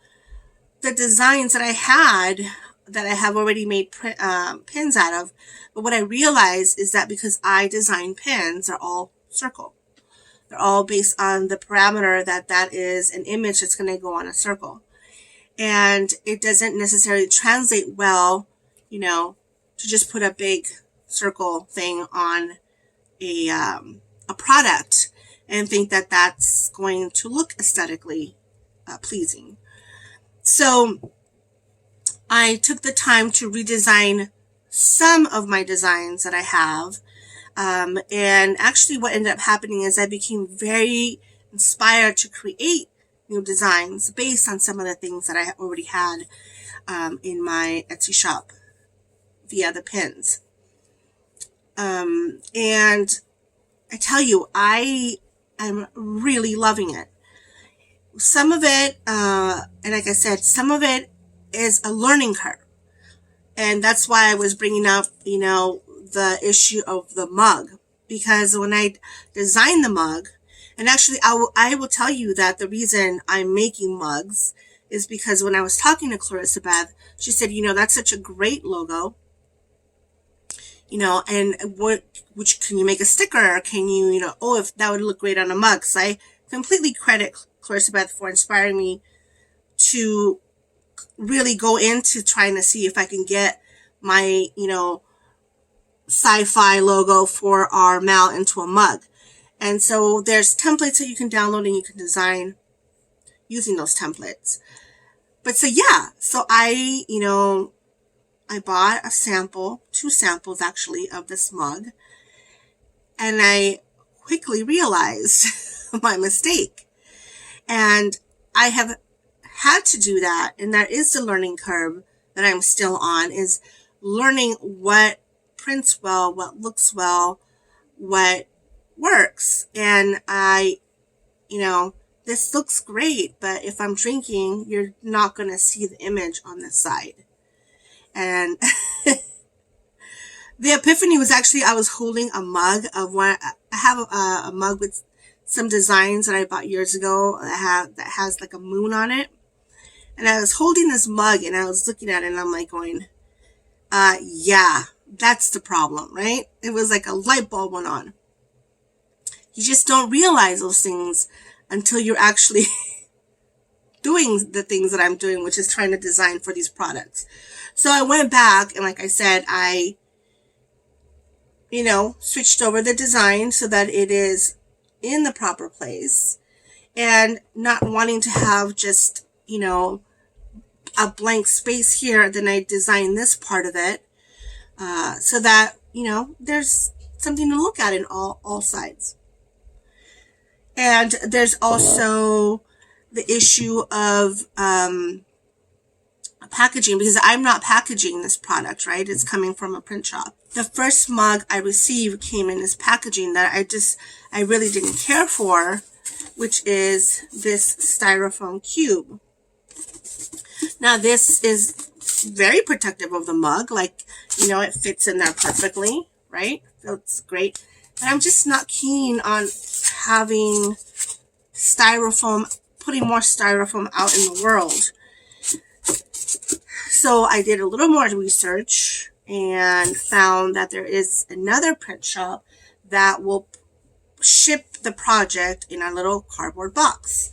the designs that I had that I have already made pins out of. But what I realized is that because I design pins, they're all circle. They're all based on the parameter that is an image that's going to go on a circle. And it doesn't necessarily translate well, to just put a big circle thing on a product and think that that's going to look aesthetically pleasing. So I took the time to redesign some of my designs that I have. And actually what ended up happening is I became very inspired to create new designs based on some of the things that I already had in my Etsy shop via the pins. And I tell you, I am really loving it. some of it, and like I said, some of it is a learning curve. And that's why I was bringing up, the issue of the mug. Because when I designed the mug, and actually I will tell you that the reason I'm making mugs is because when I was talking to Clarissa Beth, she said, that's such a great logo. And which can you make a sticker? Can you, if that would look great on a mug. So I completely credit Clarissa Beth for inspiring me to really go into trying to see if I can get my, Sci-Fi logo for our mail into a mug. And so there's templates that you can download and you can design using those templates. But so I bought a sample, 2 samples actually, of this mug. And I quickly realized my mistake. And I have had to do that. And that is the learning curve that I'm still on, is learning what prints well, what looks well, what works. And this looks great, but if I'm drinking, you're not going to see the image on the side. And the epiphany was actually, I was holding a mug of one. I have a mug with some designs that I bought years ago that has like a moon on it. And I was holding this mug and I was looking at it and I'm like going, yeah, that's the problem, right? It was like a light bulb went on. You just don't realize those things until you're actually doing the things that I'm doing, which is trying to design for these products. So I went back and like I said, I, switched over the design so that it is in the proper place and not wanting to have just, a blank space here. Then I designed this part of it, so that, there's something to look at in all sides. And there's also the issue of packaging, because I'm not packaging this product, right? It's coming from a print shop. The first mug I received came in this packaging that I really didn't care for, which is this styrofoam cube. Now this is very protective of the mug, like, it fits in there perfectly, right? So it's great. But I'm just not keen on having putting more styrofoam out in the world. So I did a little more research and found that there is another print shop that will ship the project in a little cardboard box.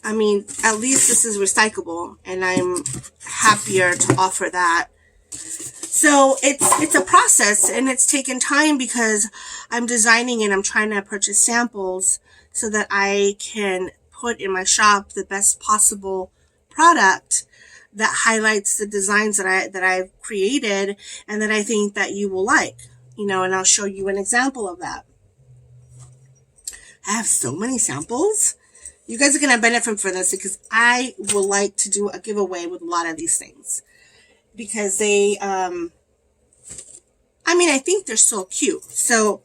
I mean, at least this is recyclable, and I'm happier to offer that. So it's a process, and it's taken time because I'm designing and I'm trying to purchase samples so that I can put in my shop the best possible product that highlights the designs that I've created and that I think that you will like, and I'll show you an example of that. I have so many samples. You guys are going to benefit from this because I would like to do a giveaway with a lot of these things because they, I think they're so cute. So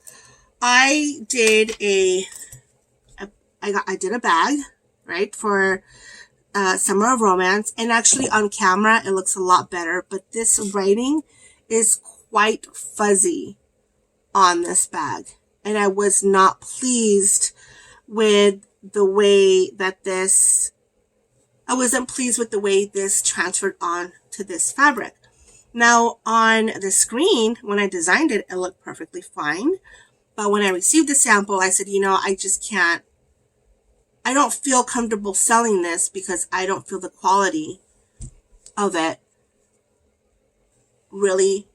I did I did a bag, right, for Summer of Romance, and actually on camera it looks a lot better, but this writing is quite fuzzy on this bag, and I was not pleased with the way that I wasn't pleased with the way this transferred on to this fabric. Now on the screen, when I designed it, it looked perfectly fine, but when I received the sample, I said, I just can't, I don't feel comfortable selling this because I don't feel the quality of it really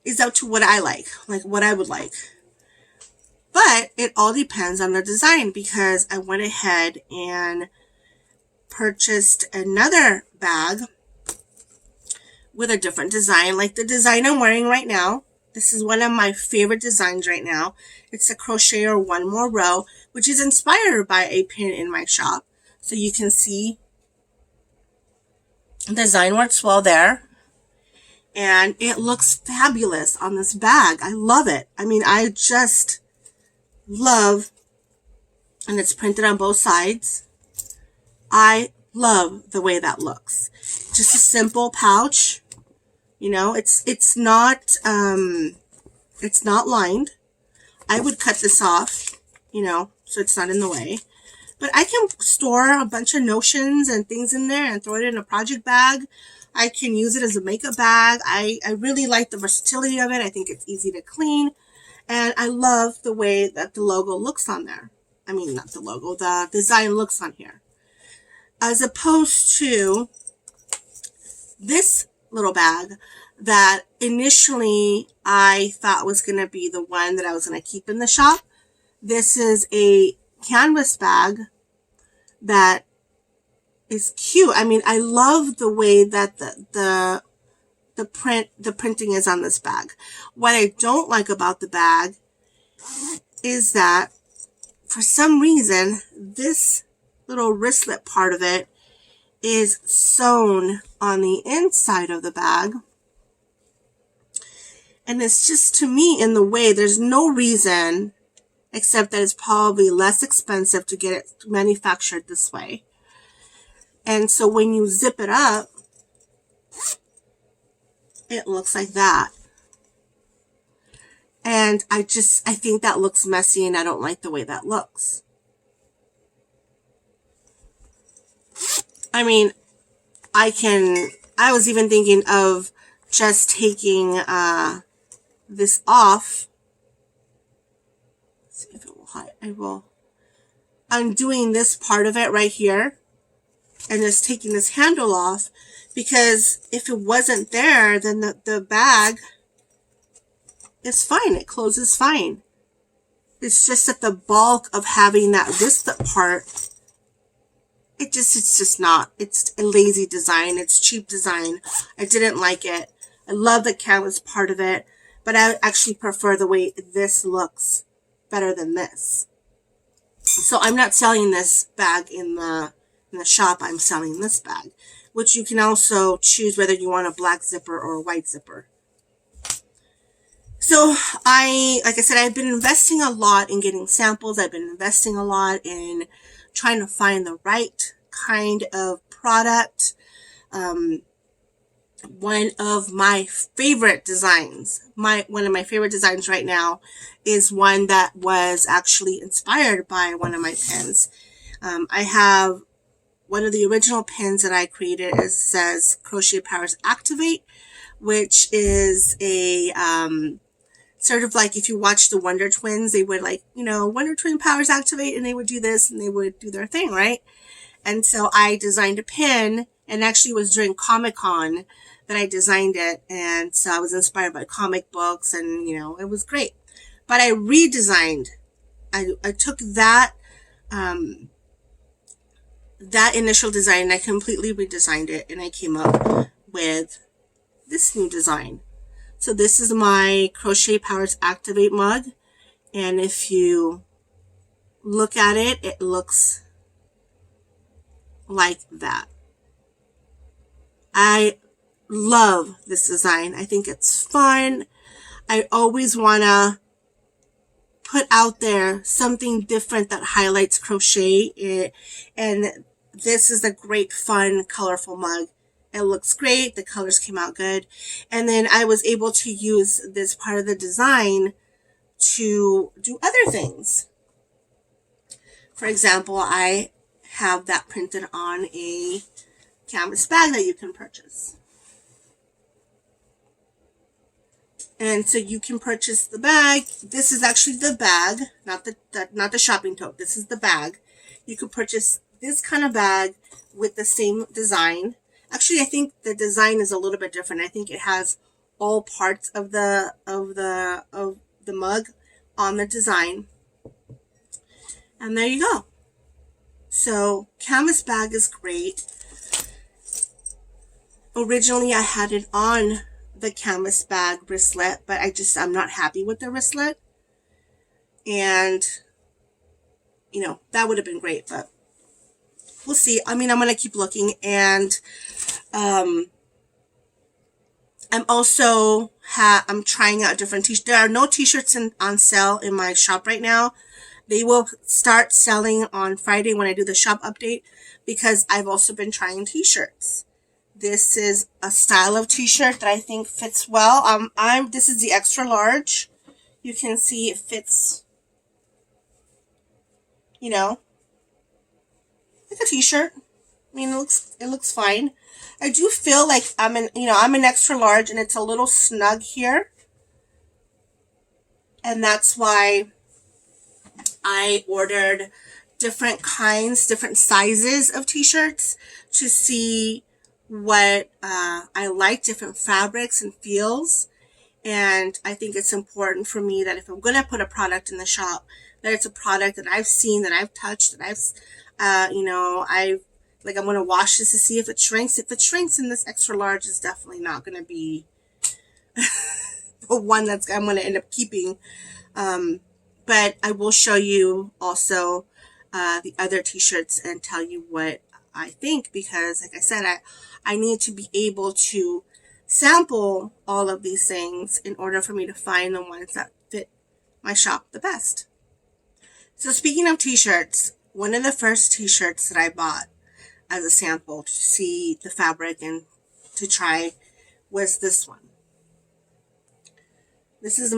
is up to what I like what I would like. But it all depends on the design, because I went ahead and purchased another bag with a different design, like the design I'm wearing right now. This is one of my favorite designs right now. It's a Crochet or One More Row, which is inspired by a pin in my shop. So you can see the design works well there. And it looks fabulous on this bag. I love it. I mean, I just love, and it's printed on both sides. I love the way that looks. Just a simple pouch. You know, it's not lined. I would cut this off, you know, so it's not in the way. But I can store a bunch of notions and things in there and throw it in a project bag. I can use it as a makeup bag. I really like the versatility of it. I think it's easy to clean. And I love the way that the logo looks on there. I mean, not the logo, the design looks on here. As opposed to this little bag that initially I thought was going to be the one that I was going to keep in the shop. This is a canvas bag that is cute. I mean, I love the way that the printing is on this bag. What I don't like about the bag is that for some reason this little wristlet part of it is sewn on the inside of the bag. And it's just, to me, in the way, there's no reason except that it's probably less expensive to get it manufactured this way. And so when you zip it up, it looks like that. And I think that looks messy and I don't like the way that looks. I mean, I was even thinking of just taking this off. Let's see if it will hide. I will. Undoing this part of it right here and just taking this handle off, because if it wasn't there, then the bag is fine. It closes fine. It's just that the bulk of having that wristlet part, it's just not. It's a lazy design. It's cheap design. I didn't like it. I love the canvas part of it, but I actually prefer the way this looks better than this. So I'm not selling this bag in the shop. I'm selling this bag, which you can also choose whether you want a black zipper or a white zipper. So like I said, I've been investing a lot in getting samples. I've been investing a lot in trying to find the right kind of product. One of my favorite designs, one of my favorite designs right now is one that was actually inspired by one of my pins. I have one of the original pins that I created. It says Crochet Powers Activate, which is a sort of like if you watch the Wonder Twins, they would like, you know, Wonder Twin Powers Activate, and they would do this and they would do their thing, right? And so I designed a pin, and actually it was during Comic-Con that I designed it. And so I was inspired by comic books, and, you know, it was great. But I redesigned. I took that initial design and I completely redesigned it, and I came up with this new design. So this is my Crochet Powers Activate mug, and if you look at it, it looks like that. I love this design. I think it's fun. I always want to put out there something different that highlights crochet, and this is a great, fun, colorful mug. It looks great. The colors came out good. And then I was able to use this part of the design to do other things. For example, I have that printed on a canvas bag that you can purchase. And so you can purchase the bag. This is actually the bag, not the shopping tote. This is the bag. You can purchase this kind of bag with the same design. Actually, I think the design is a little bit different. I think it has all parts of the mug on the design. And there you go. So canvas bag is great. Originally, I had it on the canvas bag wristlet, but I'm not happy with the wristlet. And, you know, that would have been great, but we'll see. I mean, I'm going to keep looking. And I'm also I'm trying out different t-shirts. There are no t-shirts on sale in my shop right now. They will start selling on Friday when I do the shop update, because I've also been trying t-shirts. This is a style of t-shirt that I think fits well. This is the extra large. You can see it fits, you know, like a t-shirt. I mean, it looks fine. I do feel like I'm an extra large, and it's a little snug here. And that's why I ordered different kinds, different sizes of t-shirts to see what I like, different fabrics and feels. And I think it's important for me that if I'm going to put a product in the shop, that it's a product that I've seen, that I've touched, that I'm going to wash this to see if it shrinks. If it shrinks, then this extra large is definitely not going to be the one that I'm going to end up keeping. But I will show you also the other t-shirts and tell you what I think, because like I said, I need to be able to sample all of these things in order for me to find the ones that fit my shop the best. So speaking of t-shirts, one of the first t-shirts that I bought as a sample to see the fabric and to try was this one. This is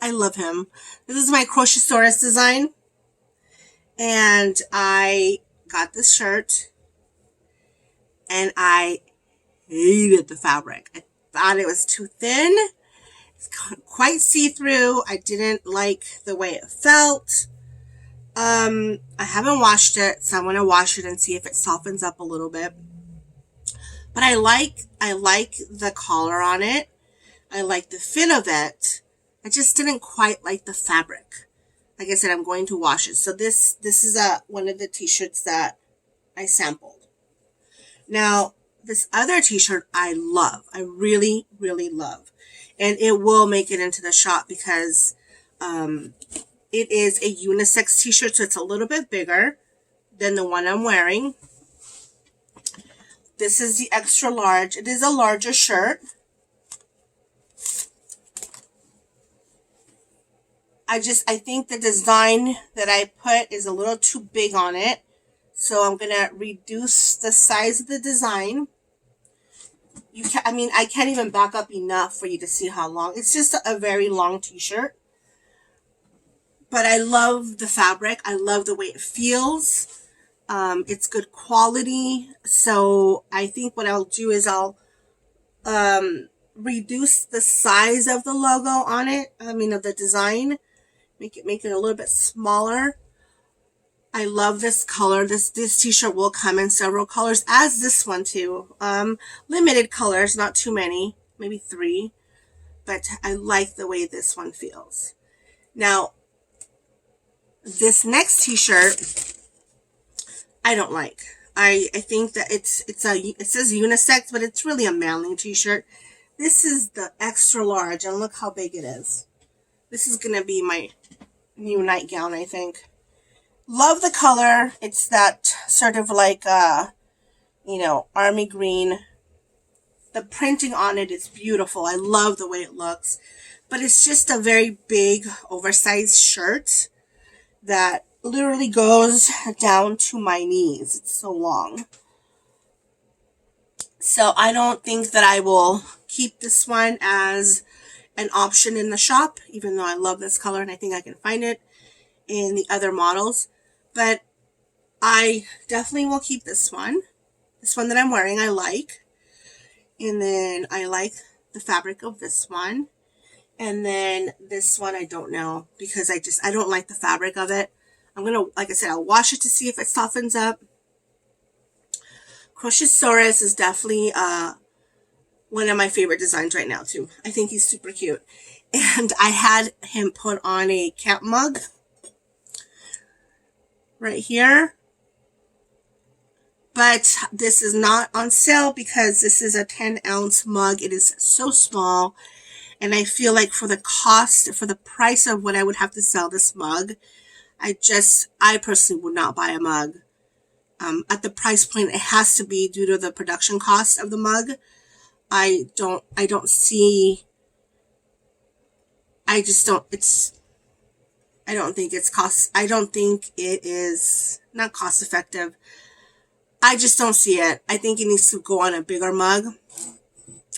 I love him. This is my Crochet design. And I got this shirt and I hated the fabric. I thought it was too thin. It's quite see-through. I didn't like the way it felt. I haven't washed it, so I'm going to wash it and see if it softens up a little bit. But I like the collar on it. I like the fit of it. I just didn't quite like the fabric. Like I said, I'm going to wash it. So this is one of the t-shirts that I sampled. Now, this other t-shirt I love. I really, really love. And it will make it into the shop because it is a unisex t-shirt, so it's a little bit bigger than the one I'm wearing. This is the extra large. It is a larger shirt. I think the design that I put is a little too big on it. So I'm going to reduce the size of the design. I can't even back up enough for you to see how long. It's just a very long t-shirt. But I love the fabric. I love the way it feels. It's good quality. So I think what I'll do is I'll reduce the size of the logo on it. Of the design. Make it a little bit smaller. I love this color. This t-shirt will come in several colors, as this one too. Limited colors, not too many, maybe 3. But I like the way this one feels. Now, this next t-shirt, I don't like. I think that it says unisex, but it's really a manly t-shirt. This is the extra large, and look how big it is. This is going to be my new nightgown, I think. Love the color. It's that sort of like, army green. The printing on it is beautiful. I love the way it looks. But it's just a very big, oversized shirt that literally goes down to my knees. It's so long. So I don't think that I will keep this one as an option in the shop, even though I love this color and I think I can find it in the other models. But I definitely will keep this one. This one that I'm wearing, I like. And then I like the fabric of this one. And then this one, I don't know, because I don't like the fabric of it. I'm going to, like I said, I'll wash it to see if it softens up. Crochet is definitely one of my favorite designs right now, too. I think he's super cute. And I had him put on a camp mug right here. But this is not on sale because this is a 10-ounce mug. It is so small. And I feel like for the price of what I would have to sell this mug, I personally would not buy a mug. At the price point, it has to be due to the production cost of the mug. I don't see I just don't, I don't think it is not cost effective. I just don't see it. I think it needs to go on a bigger mug.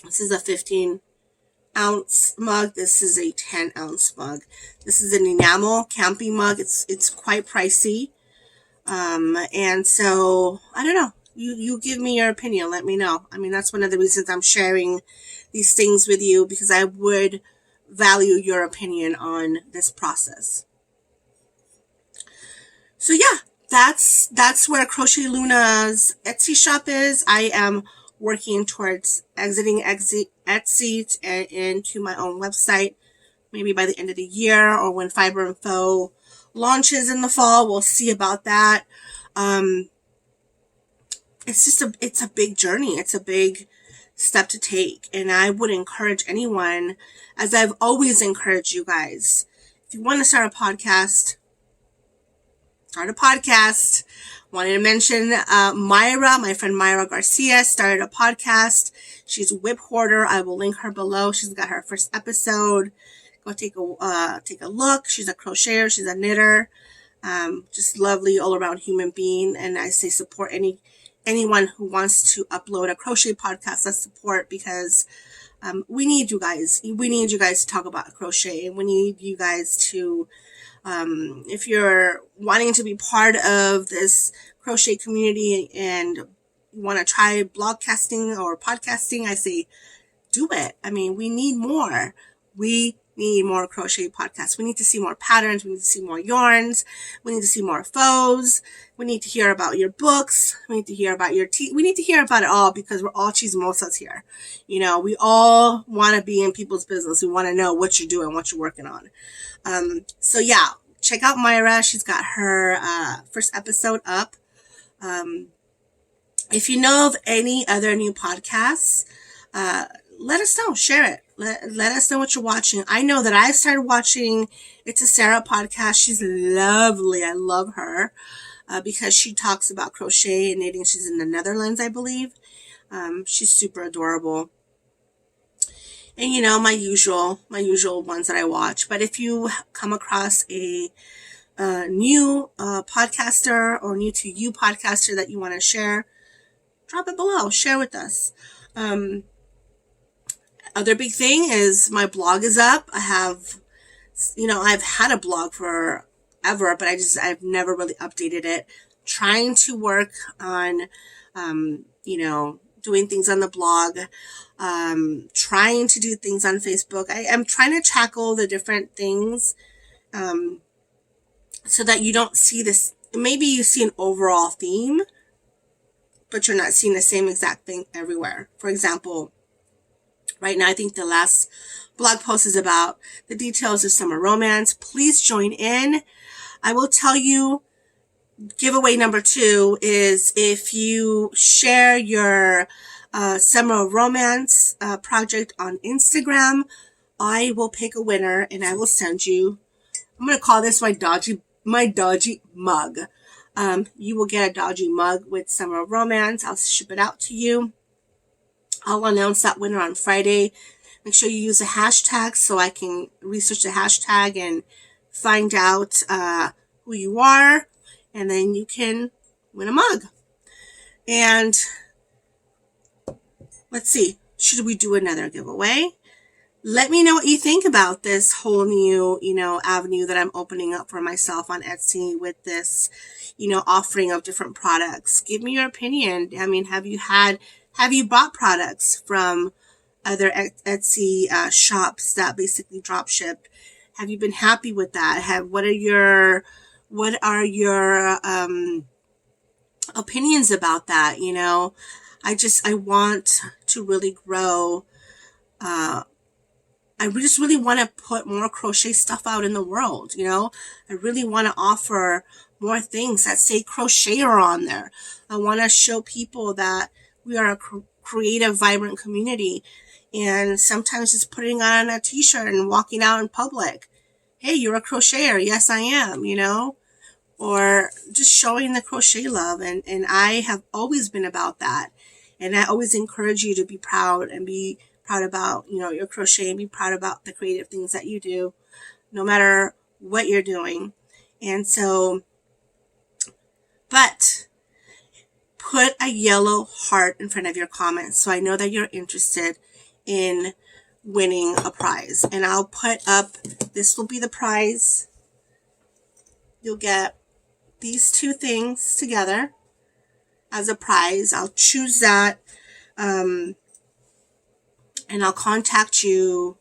This is a 15-ounce mug. This is a 10-ounce mug. This is an enamel camping mug. It's quite pricey. And so I don't know. You give me your opinion. Let me know. I mean, that's one of the reasons I'm sharing these things with you, because I would value your opinion on this process. So yeah, that's where Crochet Luna's Etsy shop is. I am working towards exiting Etsy and into my own website, maybe by the end of the year or when Fiber and Faux launches in the fall. We'll see about that. It's a big journey. It's a big step to take. And I would encourage anyone, as I've always encouraged you guys, if you want to start a podcast, start a podcast. Wanted to mention Myra, my friend Myra Garcia, started a podcast. She's a whip hoarder. I will link her below. She's got her first episode. Go take a look. She's a crocheter. She's a knitter. Just lovely all around human being. And I say support anyone who wants to upload a crochet podcast. Let's support, because we need you guys. We need you guys to talk about crochet, and we need you guys to, if you're wanting to be part of this crochet community and you want to try blogcasting or podcasting, I say do it. I mean, we need more. We need more crochet podcasts. We need to see more patterns. We need to see more yarns. We need to see more faux. We need to hear about your books. We need to hear about your tea. We need to hear about it all, because we're all chismosas here. You know, we all want to be in people's business. We want to know what you're doing, what you're working on. So yeah, check out Myra. She's got her first episode up. If you know of any other new podcasts, let us know. Share it. Let us know what you're watching. I know that I started watching It's a Sarah podcast. She's lovely. I love her because she talks about crochet and knitting. She's in the Netherlands, I believe. She's super adorable. And you know, my usual ones that I watch. But if you come across a new podcaster or new to you podcaster that you want to share, drop it below. Share with us. Other big thing is my blog is up. I've had a blog forever, but I've never really updated it. Trying to work on, doing things on the blog, trying to do things on Facebook. I am trying to tackle the different things, so that you don't see this. Maybe you see an overall theme, but you're not seeing the same exact thing everywhere. For example, right now, I think the last blog post is about the details of summer romance. Please join in. I will tell you, giveaway number 2 is if you share your summer romance project on Instagram, I will pick a winner and I will send you, I'm going to call this my dodgy mug. You will get a dodgy mug with summer romance. I'll ship it out to you. I'll announce that winner on Friday. Make sure you use a hashtag so I can research the hashtag and find out who you are. And then you can win a mug. And let's see. Should we do another giveaway? Let me know what you think about this whole new, avenue that I'm opening up for myself on Etsy with this, offering of different products. Give me your opinion. I mean, have you bought products from other Etsy shops that basically drop ship? Have you been happy with that? What are your opinions about that? I want to really grow. I just really want to put more crochet stuff out in the world. I really want to offer more things that say crocheter on there. I want to show people that we are a creative, vibrant community. And sometimes just putting on a t-shirt and walking out in public. Hey, you're a crocheter. Yes, I am, or just showing the crochet love. And I have always been about that. And I always encourage you to be proud and be proud about, you know, your crochet, and be proud about the creative things that you do, no matter what you're doing. And so, but put a yellow heart in front of your comments so I know that you're interested in winning a prize. And I'll put up, this will be the prize. You'll get these two things together as a prize. I'll choose that, and I'll contact you.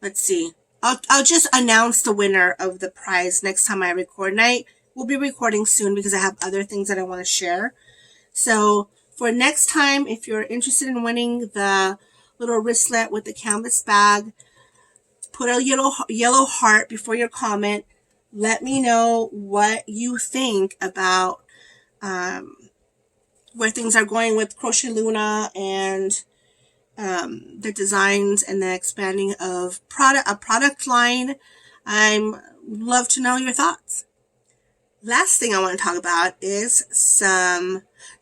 Let's see. I'll just announce the winner of the prize next time I record. And I will be recording soon because I have other things that I want to share. So for next time, if you're interested in winning the little wristlet with the canvas bag, put a yellow heart before your comment. Let me know what you think about where things are going with Crochet Luna and the designs and the expanding of a product line. I'd love to know your thoughts. Last thing I want to talk about is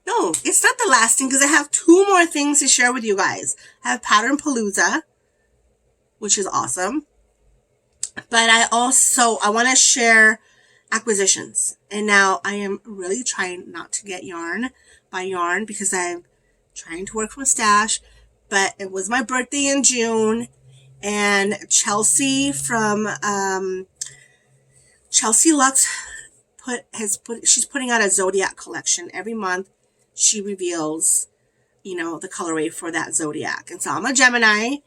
no, it's not the last thing because I have two more things to share with you guys. I have Pattern Palooza, which is awesome. But I want to share acquisitions. And now I am really trying not to get buy yarn because I'm trying to work from stash. But it was my birthday in June, and Chelsea from Chelsea Lux she's putting out a Zodiac collection. Every month she reveals, you know, the colorway for that Zodiac. And so I'm a Gemini,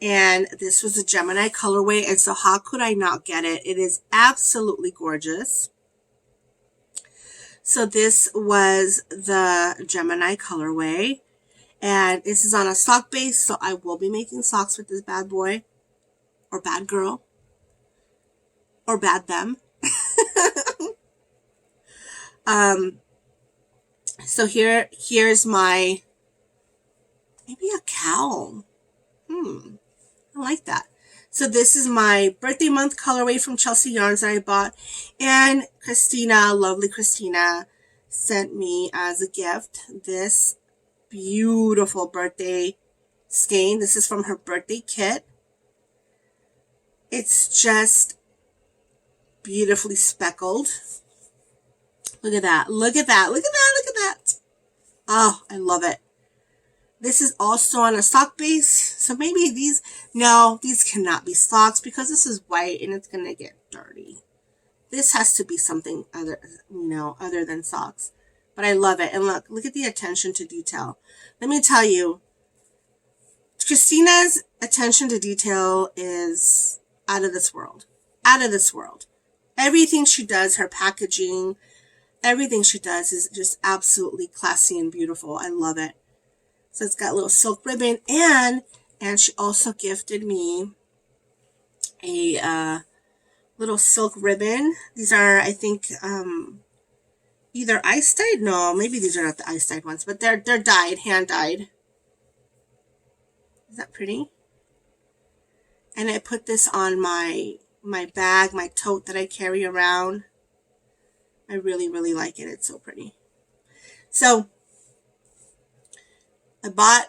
and this was a Gemini colorway, and so how could I not get it? It is absolutely gorgeous. So this was the Gemini colorway, and this is on a sock base, so I will be making socks with this bad boy, or bad girl, or bad them. So here's my, maybe a cowl. I like that. So this is my birthday month colorway from Chelsea Yarns that I bought. And Christina, lovely Christina, sent me as a gift this beautiful birthday skein. This is from her birthday kit. It's just beautifully speckled. Look at that. Look at that. Look at that. Look at that. Oh, I love it. This is also on a sock base. So maybe these cannot be socks because this is white and it's going to get dirty. This has to be something other than socks. But I love it. And look at the attention to detail. Let me tell you, Christina's attention to detail is out of this world. Out of this world. Everything she does, her packaging, everything she does is just absolutely classy and beautiful. I love it. So it's got a little silk ribbon, and she also gifted me a little silk ribbon. These are, I think, either ice dyed. No, maybe these are not the ice dyed ones, but they're dyed, hand dyed. Is that pretty? And I put this on my bag, my tote that I carry around. I really, really like it. It's so pretty. So I bought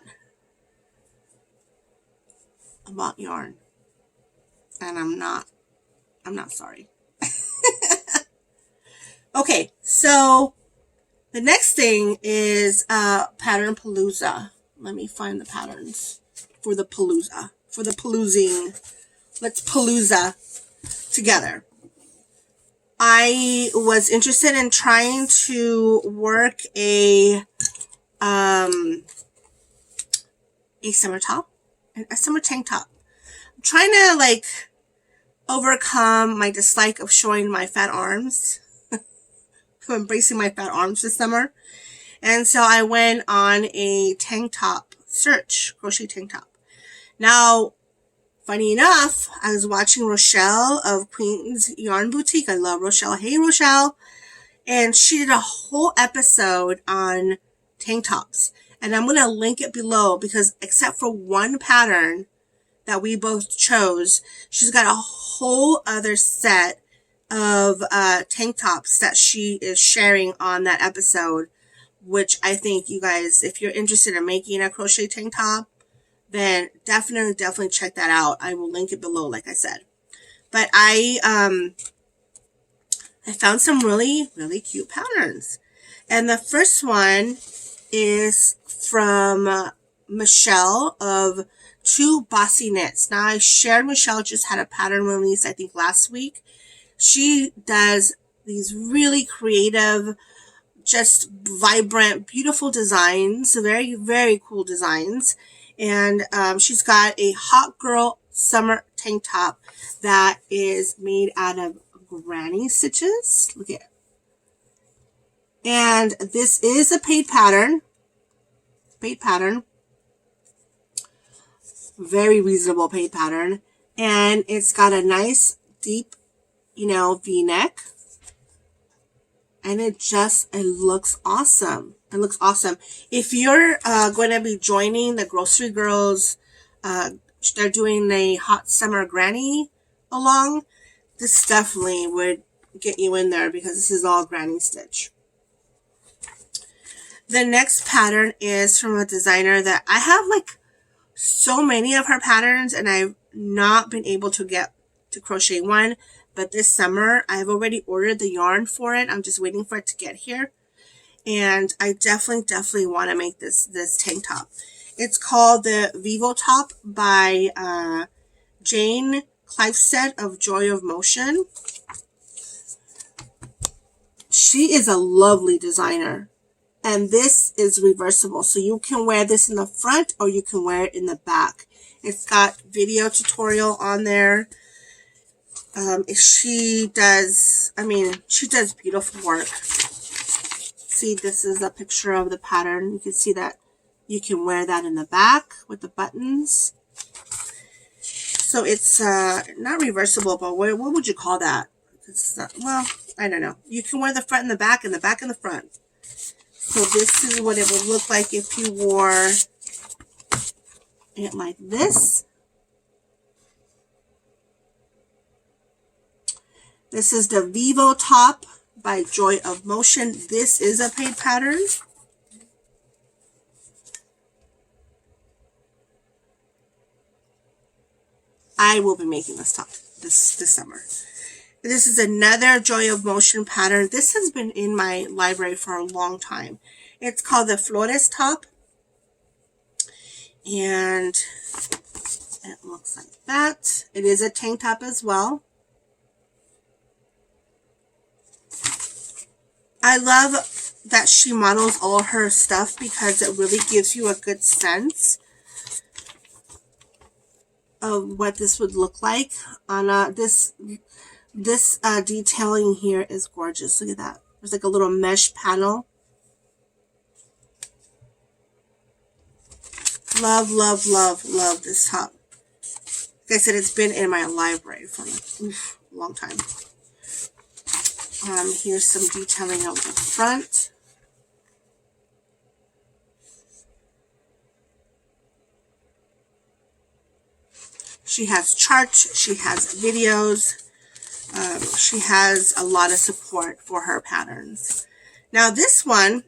yarn, and I'm not sorry. Okay, so the next thing is Pattern Palooza. Let me find the patterns for the palooza, for the paloozing. Let's palooza together. I was interested in trying to work a summer top and a summer tank top. I'm trying to overcome my dislike of showing my fat arms. I'm embracing my fat arms this summer. And so I went on a tank top search, crochet tank top. Now, funny enough, I was watching Rochelle of Queen's Yarn Boutique. I love Rochelle. Hey, Rochelle. And she did a whole episode on tank tops. And I'm going to link it below because except for one pattern that we both chose, she's got a whole other set of tank tops that she is sharing on that episode, which I think you guys, if you're interested in making a crochet tank top, then definitely check that out. I will link it below, like I said. But I found some really cute patterns. And the first one is from Michelle of Two Bossy Knits. Now, I shared Michelle just had a pattern release, I think, last week. She does these really creative, just vibrant, beautiful designs, very cool designs. And she's got a hot girl summer tank top that is made out of granny stitches. Look at it. And this is a paid pattern. Very reasonable paid pattern. And it's got a nice deep, V-neck. And it looks awesome. It looks awesome. If you're going to be joining the Grocery Girls, they're doing a hot summer granny along, this definitely would get you in there because this is all granny stitch. The next pattern is from a designer that I have like so many of her patterns and I've not been able to get to crochet one. But this summer, I've already ordered the yarn for it. I'm just waiting for it to get here. And I definitely want to make this tank top. It's called the Vivo Top by Jane Clivestead of Joy of Motion. She is a lovely designer. And this is reversible. So you can wear this in the front or you can wear it in the back. It's got video tutorial on there. She does beautiful work. See, this is a picture of the pattern. You can see that you can wear that in the back with the buttons. So it's not reversible, but what would you call that? It's not, well, I don't know. You can wear the front and the back and the back and the front. So this is what it would look like if you wore it like this. This is the Vivo Top by Joy of Motion. This is a paid pattern. I will be making this top this summer. This is another Joy of Motion pattern. This has been in my library for a long time. It's called the Flores Top. And it looks like that. It is a tank top as well. I love that she models all her stuff because it really gives you a good sense of what this would look like. On this detailing here is gorgeous. Look at that. There's like a little mesh panel. Love this top. Like I said, it's been in my library for a long time. Here's some detailing of the front. She has charts, she has videos, she has a lot of support for her patterns. Now this one,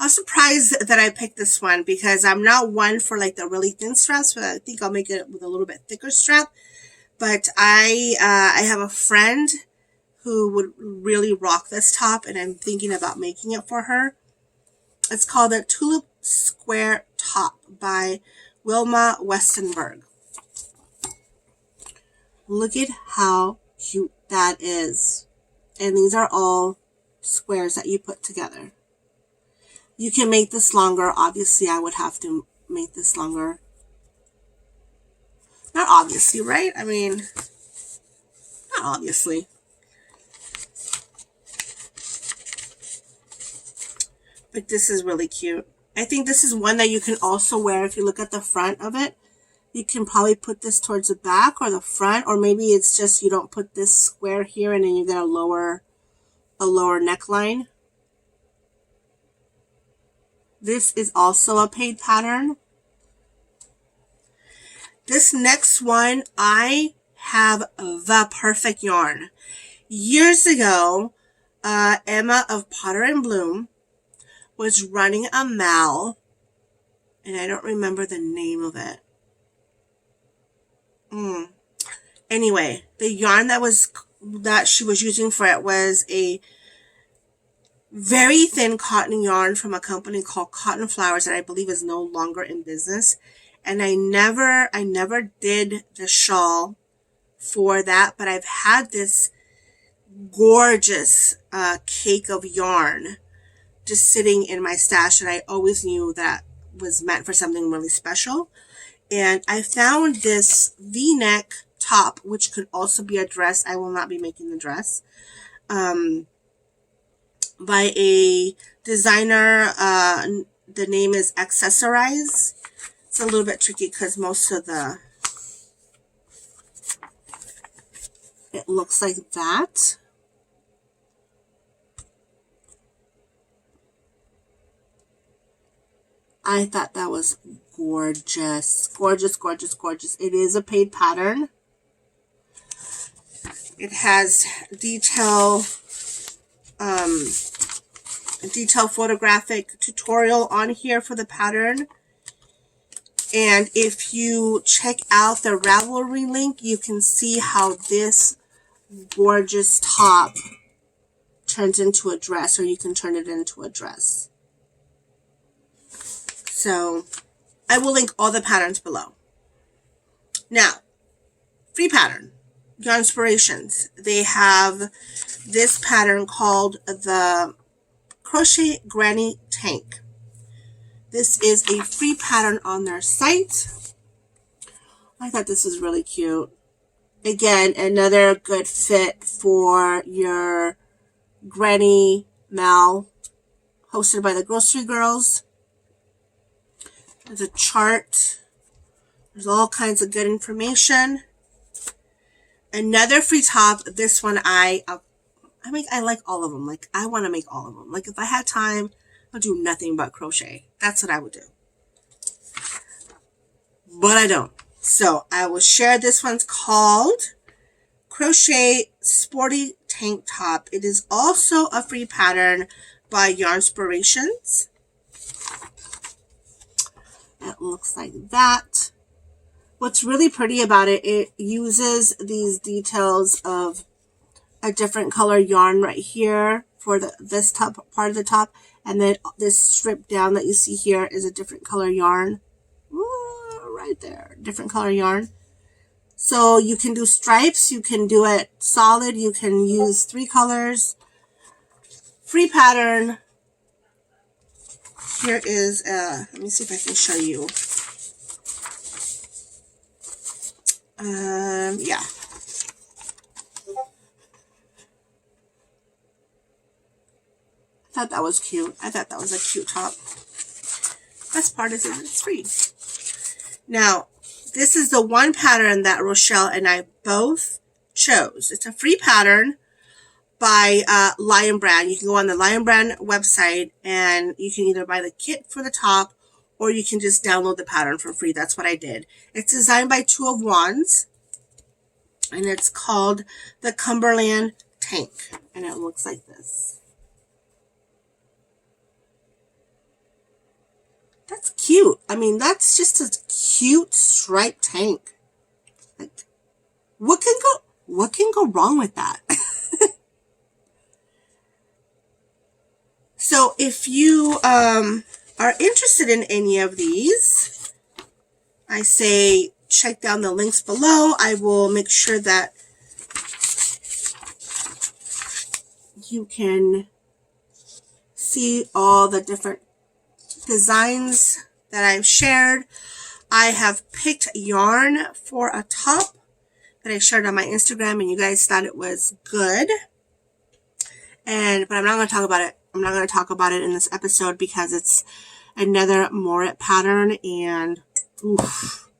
I was surprised that I picked this one because I'm not one for like the really thin straps, but I think I'll make it with a little bit thicker strap. But I have a friend who would really rock this top, and I'm thinking about making it for her. It's called the Tulip Square Top by Wilma Westenberg. Look at how cute that is. And these are all squares that you put together. You can make this longer. Obviously, I would have to make this longer. Not obviously, right? I mean, not obviously. But this is really cute. I think this is one that you can also wear if you look at the front of it. You can probably put this towards the back or the front, or maybe it's just you don't put this square here and then you get a lower neckline. This is also a paid pattern. This next one, I have the perfect yarn. Years ago, Emma of Potter and Bloom was running a mal, and I don't remember the name of it. Anyway, the yarn that she was using for it was a very thin cotton yarn from a company called Cotton Flowers that I believe is no longer in business. And I never did the shawl for that, but I've had this gorgeous cake of yarn just sitting in my stash, and I always knew that was meant for something really special. And I found this V-neck top, which could also be a dress. I will not be making the dress. By a designer, the name is Accessorize. It's a little bit tricky because most of it looks like that. I thought that was gorgeous. Gorgeous, gorgeous, gorgeous. It is a paid pattern. It has detail photographic tutorial on here for the pattern. And if you check out the Ravelry link, you can see how this gorgeous top turns into a dress, or you can turn it into a dress. So I will link all the patterns below. Now, free pattern, Yarn Inspirations. They have this pattern called the Crochet Granny Tank. This is a free pattern on their site. I thought this was really cute. Again, another good fit for your Granny Mal, hosted by the Grocery Girls. There's a chart. There's all kinds of good information. Another free top. This one I like all of them. Like, I want to make all of them. Like, if I had time, I'd do nothing but crochet. That's what I would do. But I don't. So I will share. This one's called Crochet Sporty Tank Top. It is also a free pattern by Yarn Inspirations. It looks like that. What's really pretty about it, it uses these details of a different color yarn right here for this top part of the top, and then this strip down that you see here is a different color yarn. Ooh, right there, different color yarn. So you can do stripes, you can do it solid, you can use 3 colors. Free pattern. Here is let me see if I can show you. Yeah. I thought that was cute. I thought that was a cute top. Best part is it's free. Now, this is the one pattern that Rochelle and I both chose. It's a free pattern by Lion Brand. You can go on the Lion Brand website and you can either buy the kit for the top or you can just download the pattern for free. That's what I did. It's designed by Two of Wands and it's called the Cumberland Tank, and it looks like this. That's cute. I mean, that's just a cute striped tank. Like, what can go wrong with that? So if you are interested in any of these, I say check down the links below. I will make sure that you can see all the different designs that I've shared. I have picked yarn for a top that I shared on my Instagram, and you guys thought it was good. But I'm not going to talk about it. I'm not going to talk about it in this episode because it's another Moorit pattern, and oof,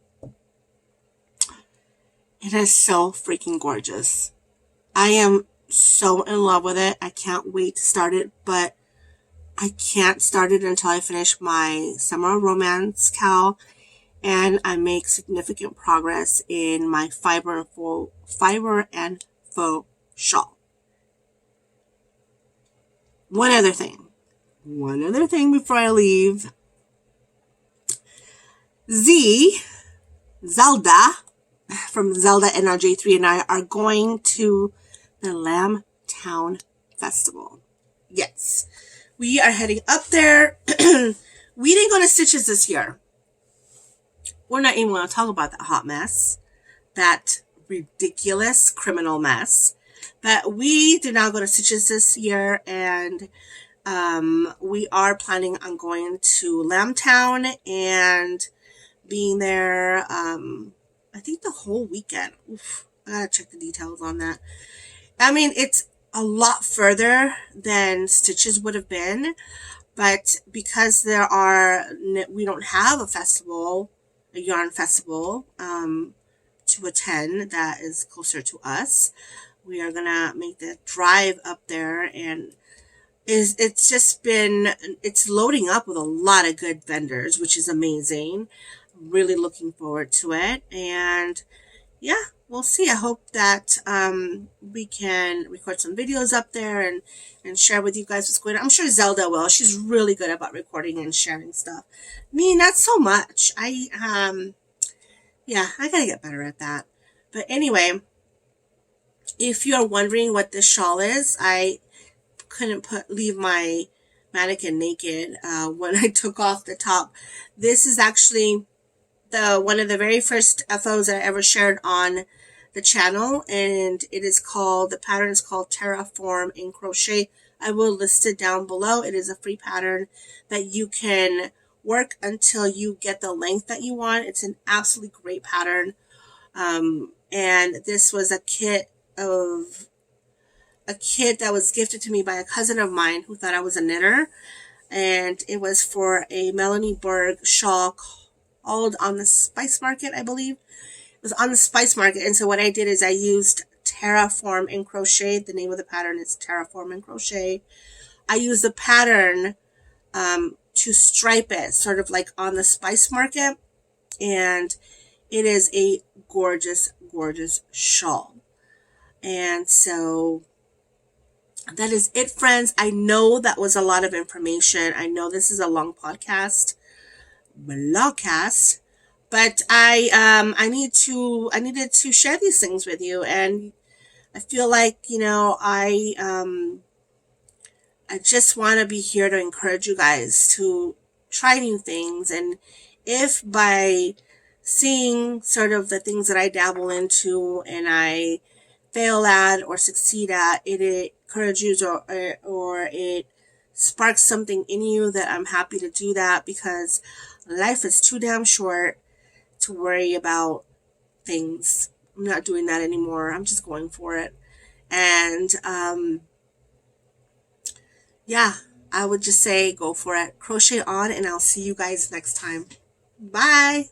it is so freaking gorgeous. I am so in love with it. I can't wait to start it, but I can't start it until I finish my Summer Romance cowl and I make significant progress in my fiber and faux shawl. One other thing before I leave. Zelda from Zelda NRJ3 and I are going to the Lambtown Festival. Yes, we are heading up there. We didn't go to Stitches this year. We're not even going to talk about that hot mess, that ridiculous criminal mess. But we did not go to Stitches this year, and we are planning on going to Lambtown and being there, I think the whole weekend. Oof, I gotta check the details on that. I mean, it's a lot further than Stitches would have been, but because we don't have a festival, a yarn festival, to attend that is closer to us, we are gonna make the drive up there, and it's loading up with a lot of good vendors, which is amazing. Really looking forward to it, and yeah, we'll see. I hope that we can record some videos up there and share with you guys what's going on. I'm sure Zelda will. She's really good about recording and sharing stuff. Me, not so much. I gotta get better at that. But anyway, if you're wondering what this shawl is, I couldn't leave my mannequin naked when I took off the top. This is actually one of the very first FOs that I ever shared on the channel, and the pattern is called Terraform in Crochet. I will list it down below. It is a free pattern that you can work until you get the length that you want. It's an absolutely great pattern. And this was a kit that was gifted to me by a cousin of mine who thought I was a knitter, and it was for a Melanie Berg shawl called On the Spice Market, I believe. It was On the Spice Market, and so what I did is I used Terraform in Crochet. The name of the pattern is Terraform in Crochet. I used the pattern to stripe it, sort of like On the Spice Market, and it is a gorgeous, gorgeous shawl. And so that is it, friends. I know that was a lot of information. I know this is a long podcast, Vlogcast, but I needed to share these things with you, and I feel like, I just want to be here to encourage you guys to try new things, and if by seeing sort of the things that I dabble into and I fail at or succeed at, it encourages or it sparks something in you, that I'm happy to do that, because life is too damn short to worry about things. I'm not doing that anymore. I'm just going for it. And I would just say go for it. Crochet on, and I'll see you guys next time. Bye.